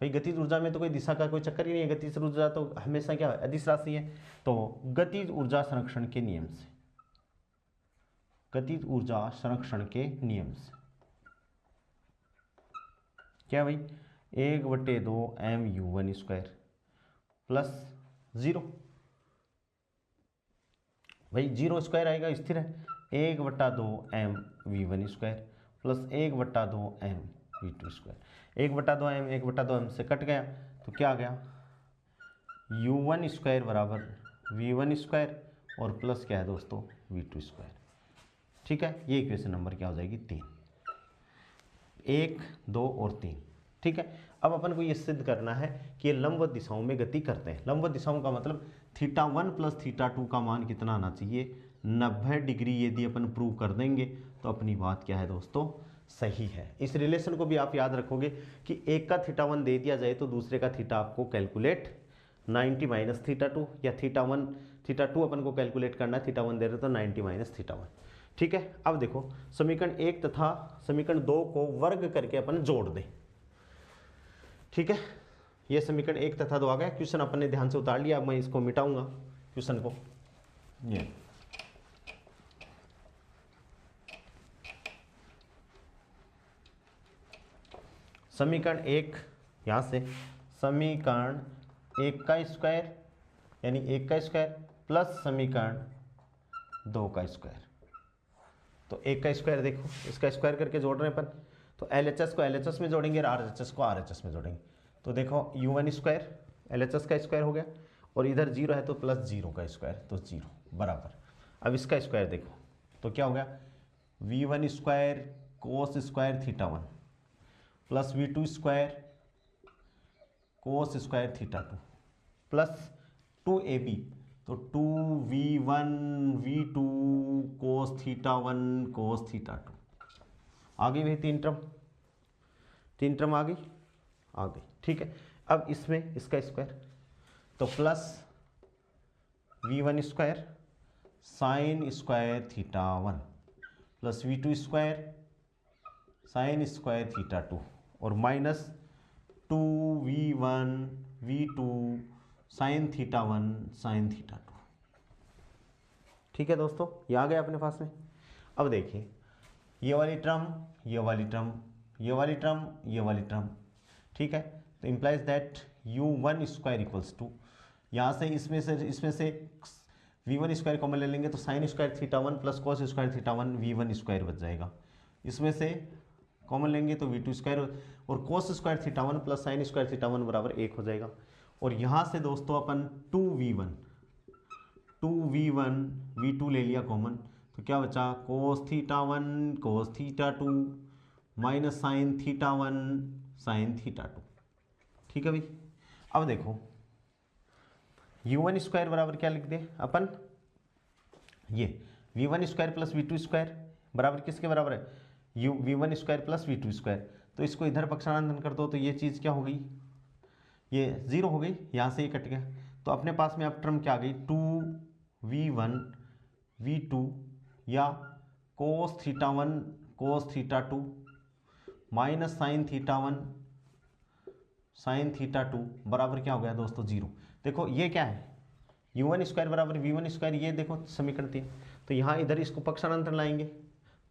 भाई, गतिज ऊर्जा में तो कोई दिशा का कोई चक्कर ही नहीं है, गतिज ऊर्जा तो हमेशा क्या है अदिश राशि है। तो गतिज ऊर्जा संरक्षण के नियम से, गतिज ऊर्जा संरक्षण के नियम से क्या भाई 1/2 M U one square plus 0, भाई 0 स्क्वायर आएगा स्थिर है, 1/2 M we one square plus 1/2 M we two square, 1/2 M से कट गया तो क्या आ गया यू वन स्क्वायर बराबर वी वन स्क्वायर और प्लस क्या है दोस्तों वी टू स्क्वायर। ठीक है, ये इक्वेशन नंबर क्या हो जाएगी 3, 1, 2 और 3। ठीक है, अब अपन को ये सिद्ध करना है कि ये लंबवत दिशाओं में गति करते हैं। लंबवत दिशाओं का मतलब theta one plus theta two का मान कितना आना चाहिए 90 डिग्री। यदि अपन प्रूव कर देंगे तो अपनी बात क्या है दोस्तों सही है। इस रिलेशन को भी आप याद रखोगे कि एक का थीटा वन दे दिया जाए तो दूसरे का थीटा आपको कैलकुलेट 90 माइनस थीटा टू, या थीटा टू अपन को कैलकुलेट करना है, थीटा वन दे रहे तो 90 माइनस थीटा वन। ठीक है, अब देखो समीकरण 1 तथा समीकरण 2 को वर्ग करके अपन जोड़ दें। ठीक है, ये समीकरण 1 तथा 2 आ गया। क्वेश्चन अपन ने ध्यान से उतार लिया, अब मैं इसको मिटाऊंगा क्वेश्चन को। ये समीकरण 1 यहाँ से समीकरण 1 का स्क्वायर यानी 1 का स्क्वायर प्लस समीकरण 2 का स्क्वायर, तो 1 का स्क्वायर देखो इसका स्क्वायर करके जोड़ रहे हैं अपन, तो LHS को LHS में जोड़ेंगे और RHS को RHS में जोड़ेंगे। तो देखो U1 स्क्वायर LHS का स्क्वायर हो गया और इधर 0 है तो प्लस 0 का स्क्वायर, तो 0 बराबर। अब इसका स्क्वायर देखो तो क्या हो गया V1 square cos square theta one plus V2 square cos square theta two plus 2AB, तो 2V1 V2 cos theta one cos theta two. आ गई भाई तीन टर्म आ गई। ठीक है, अब इसमें इसका स्क्वायर तो plus V1 square sine square theta one plus V2 square sine square theta two और minus 2V1 V2 sine theta one sine theta two. ठीक है दोस्तों, ये आ गया अपने पास में। अब देखिए ये वाली टर्म ये वाली टर्म ये वाली टर्म ये वाली टर्म, ठीक है, तो implies that U1 square equals to, यहाँ से इसमें से V1 स्क्वायर कॉमन ले लेंगे तो sign square theta one plus cos square theta one V1 square बच जाएगा। इसमें से कॉमन लेंगे तो V2 स्क्वायर और cos square theta one plus sign square theta one बराबर 1 हो जाएगा। और यहाँ से दोस्तों अपन 2V1 V2 ले लिया कॉमन, तो क्या बचा कोस theta one cos theta to minus sine theta 1 sine theta 2। ठीक है भाई। अब देखो u1 स्क्वायर बराबर क्या लिख दे अपन, ये v1 square plus v2 square बराबर किसके बराबर है, v1 square plus v2 square. तो इसको इधर पक्षांतरण कर दो तो ये चीज़ क्या हो गई, ये जीरो हो गई, यहाँ से ये कट गया। तो अपने पास में अब टर्म क्या आ गई, 2v1 v2 या cos theta 1 cos theta 2 minus sine theta 1 sine theta 2 बराबर क्या हो गया दोस्तों, जीरो। देखो ये क्या है, u1 स्क्वायर बराबर v1 स्क्वायर, ये देखो समीकरण थी। तो यहाँ इधर इसको पक्षांतर लाएंगे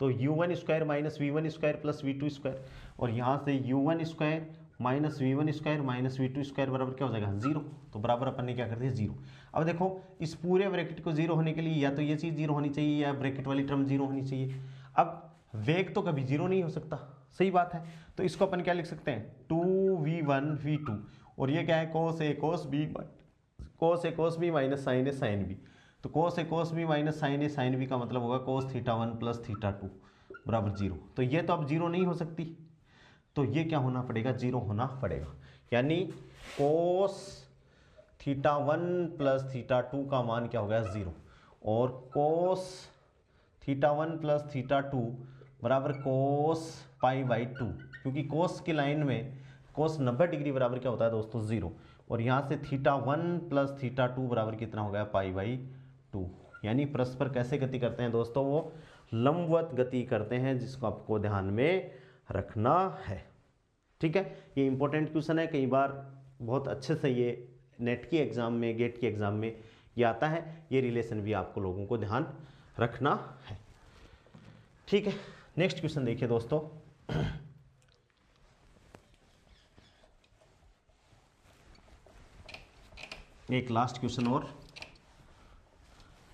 तो u1 square minus v1 square plus v2 square, और यहाँ से u1 square minus v1 square minus v2 square बराबर क्या हो जाएगा, जीरो। तो बराबर अपन ने क्या कर दिया, जीरो। अब देखो इस पूरे ब्रैकेट को जीरो होने के लिए या तो ये चीज़ जीरो होनी चाहिए या ब्रैकेट वाली टर्म जीरो होनी चाहिए। अब वेग तो कभी जीरो नहीं हो सकता, सही बात है। तो इसको अपन क्या लिख सकते हैं, 2v1 v2, और ये क्या है, कोस ए कोस बी, कोस ए कोस बी माइनस साइन ए साइन बी। तो कोस ए कोस बी माइनस साइन ए साइन बी का मतलब होगा कोस थीटा 1 प्लस थीटा 2 बराबर जीरो। तो ये तो अब जीरो नहीं हो सकती, तो ये क्या होना पड़ेगा, जीरो होना पड़ेगा। यानी कोस थीटा 1 प्लस थीटा 2 का मान क्या हो गया, जीरो। और कोस थीटा 1 प्लस थीटा 2 बराबर कोस पाई बाई 2, क्योंकि कोस की लाइन में कोस 90 डिग्री बराबर क्या होता है दोस्तों, जीरो। और यहाँ से थीटा 1 प्लस थीटा 2 बराबर कितना हो गया, पाई बाई 2। यानी परस्पर कैसे गति करते हैं दोस्तों, वो लंबवत गति करते हैं, जिसको आपको ध्यान में रखना है। ठीक है, ये इंपॉर्टेंट क्वेश्चन है, कई बार बहुत अच्छे से ये नेट की एग्जाम में, गेट की एग्जाम में ये आता है। ये रिलेशन भी आपको लोगों को ध्यान रखना है। ठीक है, नेक्स्ट क्वेश्चन देखिए दोस्तों। एक लास्ट क्वेश्चन और,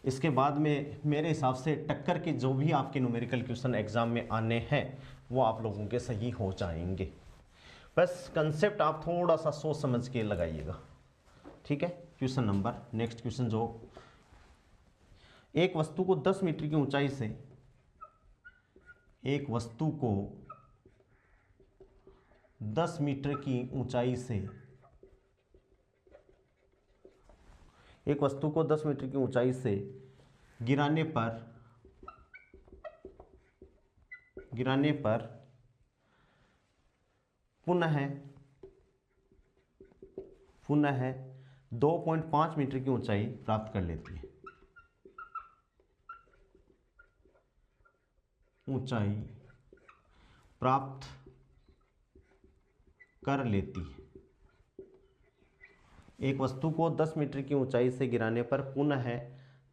इसके बाद में मेरे हिसाब से टक्कर के जो भी आपके न्यूमेरिकल क्वेश्चन एग्जाम में आने हैं वो आप लोगों के सही हो जाएंगे। बस कंसेप्ट आप थोड़ा सा सोच समझ के लगाइएगा। ठीक है, क्वेश्चन नंबर नेक्स्ट क्वेश्चन, जो एक वस्तु को 10 मीटर की ऊंचाई से, एक वस्तु को 10 मीटर की ऊंचाई से, एक वस्तु को 10 मीटर की ऊंचाई से गिराने पर पुनः 2.5 मीटर की ऊंचाई प्राप्त कर लेती है, ऊंचाई प्राप्त कर लेती है। एक वस्तु को 10 मीटर की ऊंचाई से गिराने पर पुनः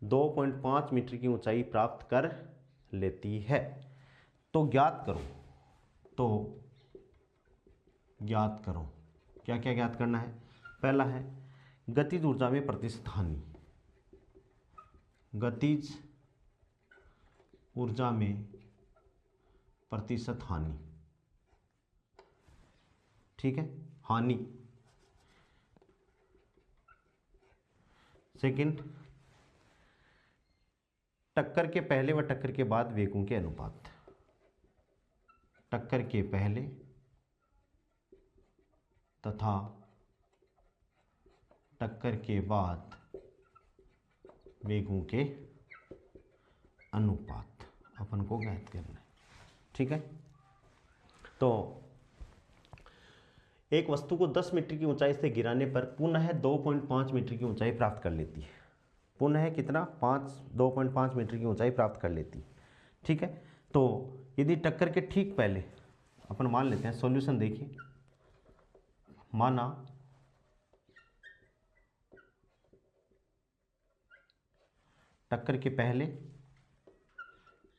2.5 मीटर की ऊंचाई प्राप्त कर लेती है। तो ज्ञात करो, क्या क्या ज्ञात करना है। पहला है गतिज ऊर्जा में प्रतिशत हानि, गतिज ऊर्जा में प्रतिशत हानि। ठीक है, हानि। सेकंड, टक्कर के पहले व टक्कर के बाद वेगों के अनुपात, टक्कर के पहले तथा टक्कर के बाद वेगों के अनुपात अपन को ज्ञात करना है। ठीक है, तो एक वस्तु को 10 मीटर की ऊंचाई से गिराने पर पुनः 2.5 मीटर की ऊंचाई प्राप्त कर लेती है। पुनः कितना, 2.5 मीटर की ऊंचाई प्राप्त कर लेती है। ठीक है, तो यदि टक्कर के ठीक पहले, अपन मान लेते हैं, सॉल्यूशन देखिए, माना टक्कर के पहले,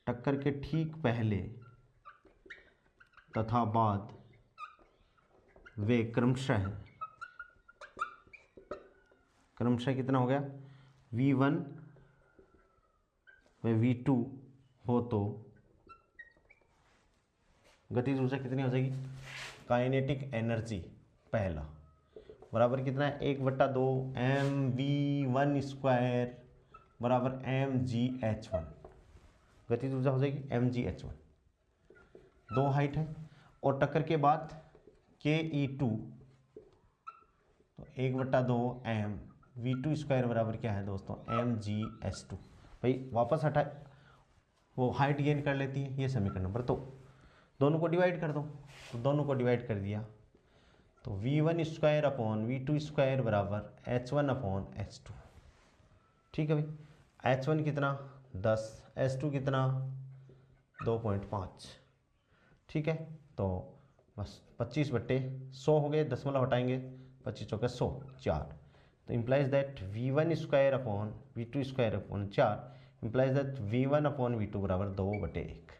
टक्कर के ठीक पहले तथा बाद वे क्रमशः कितना हो गया, v1 व v2 हो तो गतिज ऊर्जा कितनी हो जाएगी, काइनेटिक एनर्जी पहला बराबर कितना है, 1/2 mv1 स्क्वायर बराबर mgh1, गतिज ऊर्जा हो जाएगी mgh1। दो हाइट है और टक्कर के बाद KE2 तो 1/2 m V2² बराबर क्या है दोस्तों mgS2। भाई वापस हटाए वो हाइट गेन कर लेती है ये समीकरण नंबर, तो दोनों को डिवाइड कर दो, तो दोनों को डिवाइड कर दिया तो V1² अपॉन V2² बराबर H1/H2। ठीक है भाई, H1 कितना 10, H2 कितना 2.5। ठीक है, तो बस 25/100 हो गए, दशमलव हटाएंगे 25 चौके 100 4, तो implies that V1² upon V2² upon 4 implies that V1/V2 बराबर 2/1।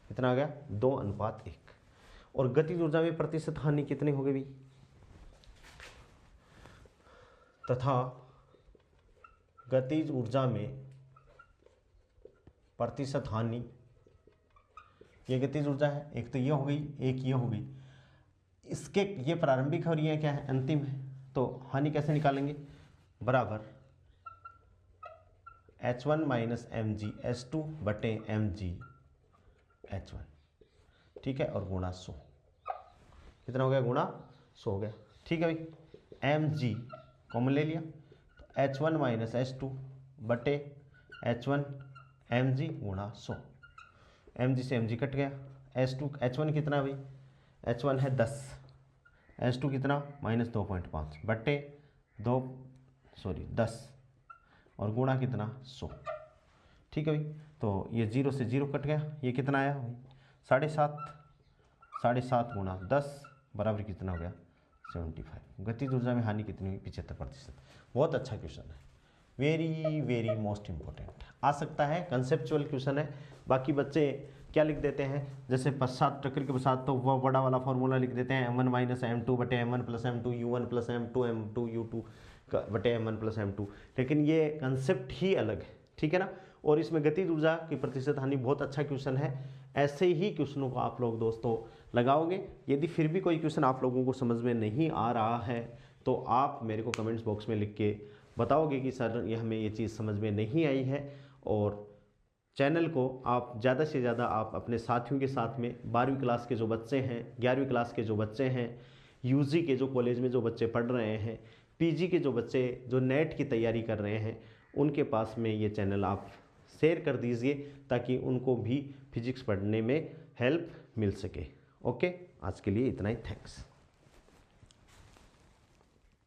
कितना आ गया 2:1। और गतिज ऊर्जा में प्रतिशत हानि कितनी हो गई भी, तथा गतिज ऊर्जा में प्रतिशत हानि, ये गतिज ऊर्जा है, एक तो ये हो गई एक ये हो गई, इसके ये प्रारंभिक और ये क्या है अंतिम है, तो हानि कैसे निकालेंगे बराबर H1 - mg S2 बटे mg H1। ठीक है, और गुणा 100, कितना हो गया गुणा 100 हो गया। ठीक है भाई, mg कॉमन ले लिया तो H1 - H2 बटे H1 mg गुणा 100, mg से mg कट गया, H1 कितना है भाई, H1 है 10, H2 कितना -2.5 बटे 10 और गुणा कितना 100। ठीक है भाई, तो ये 0 से 0 कट गया, ये कितना आया भाई 7.5 गुणा 10 बराबर कितना हो गया 75। गतिज ऊर्जा में हानि कितनी हुई 75%। बहुत अच्छा क्वेश्चन है, वेरी वेरी मोस्ट इंपॉर्टेंट आ सकता है, कंसेप्चुअल क्वेश्चन है। बाकी बच्चे क्या लिख देते हैं, जैसे पश्चात टक्कर के पश्चात तो वह बड़ा वाला फॉर्मूला लिख देते हैं m1 - m2 बटे m1 + m2 u1 + m2 m2 u2 बटे m1 + m2, लेकिन ये कंसेप्ट ही अलग है। ठीक है ना, और इसमें गतिज ऊर्जा की प्रतिशत हानि बहुत अच्छा क्वेश्चन है। ऐसे ही क्वेश्चनों को आप लोग दोस्तों लगाओगे। यदि फिर भी कोई क्वेश्चन आप लोगों को समझ में नहीं आ रहा है तो आप मेरे को कमेंट्स बॉक्स में लिख के बताओगे कि सर ये हमें ये चीज़ समझ में नहीं आई है। और चैनल को आप ज़्यादा से ज़्यादा आप अपने साथियों के साथ में 12वीं क्लास के जो बच्चे हैं, 11वीं क्लास के जो बच्चे हैं, यूजी के जो कॉलेज में जो बच्चे पढ़ रहे हैं, पीजी के जो बच्चे जो नेट की तैयारी कर रहे हैं, उनके पास में ये चैनल आप शेयर कर दीजिए ताकि उनको भी फिजिक्स पढ़ने में हेल्प मिल सके। ओके, आज के लिए इतना ही, थैंक्स।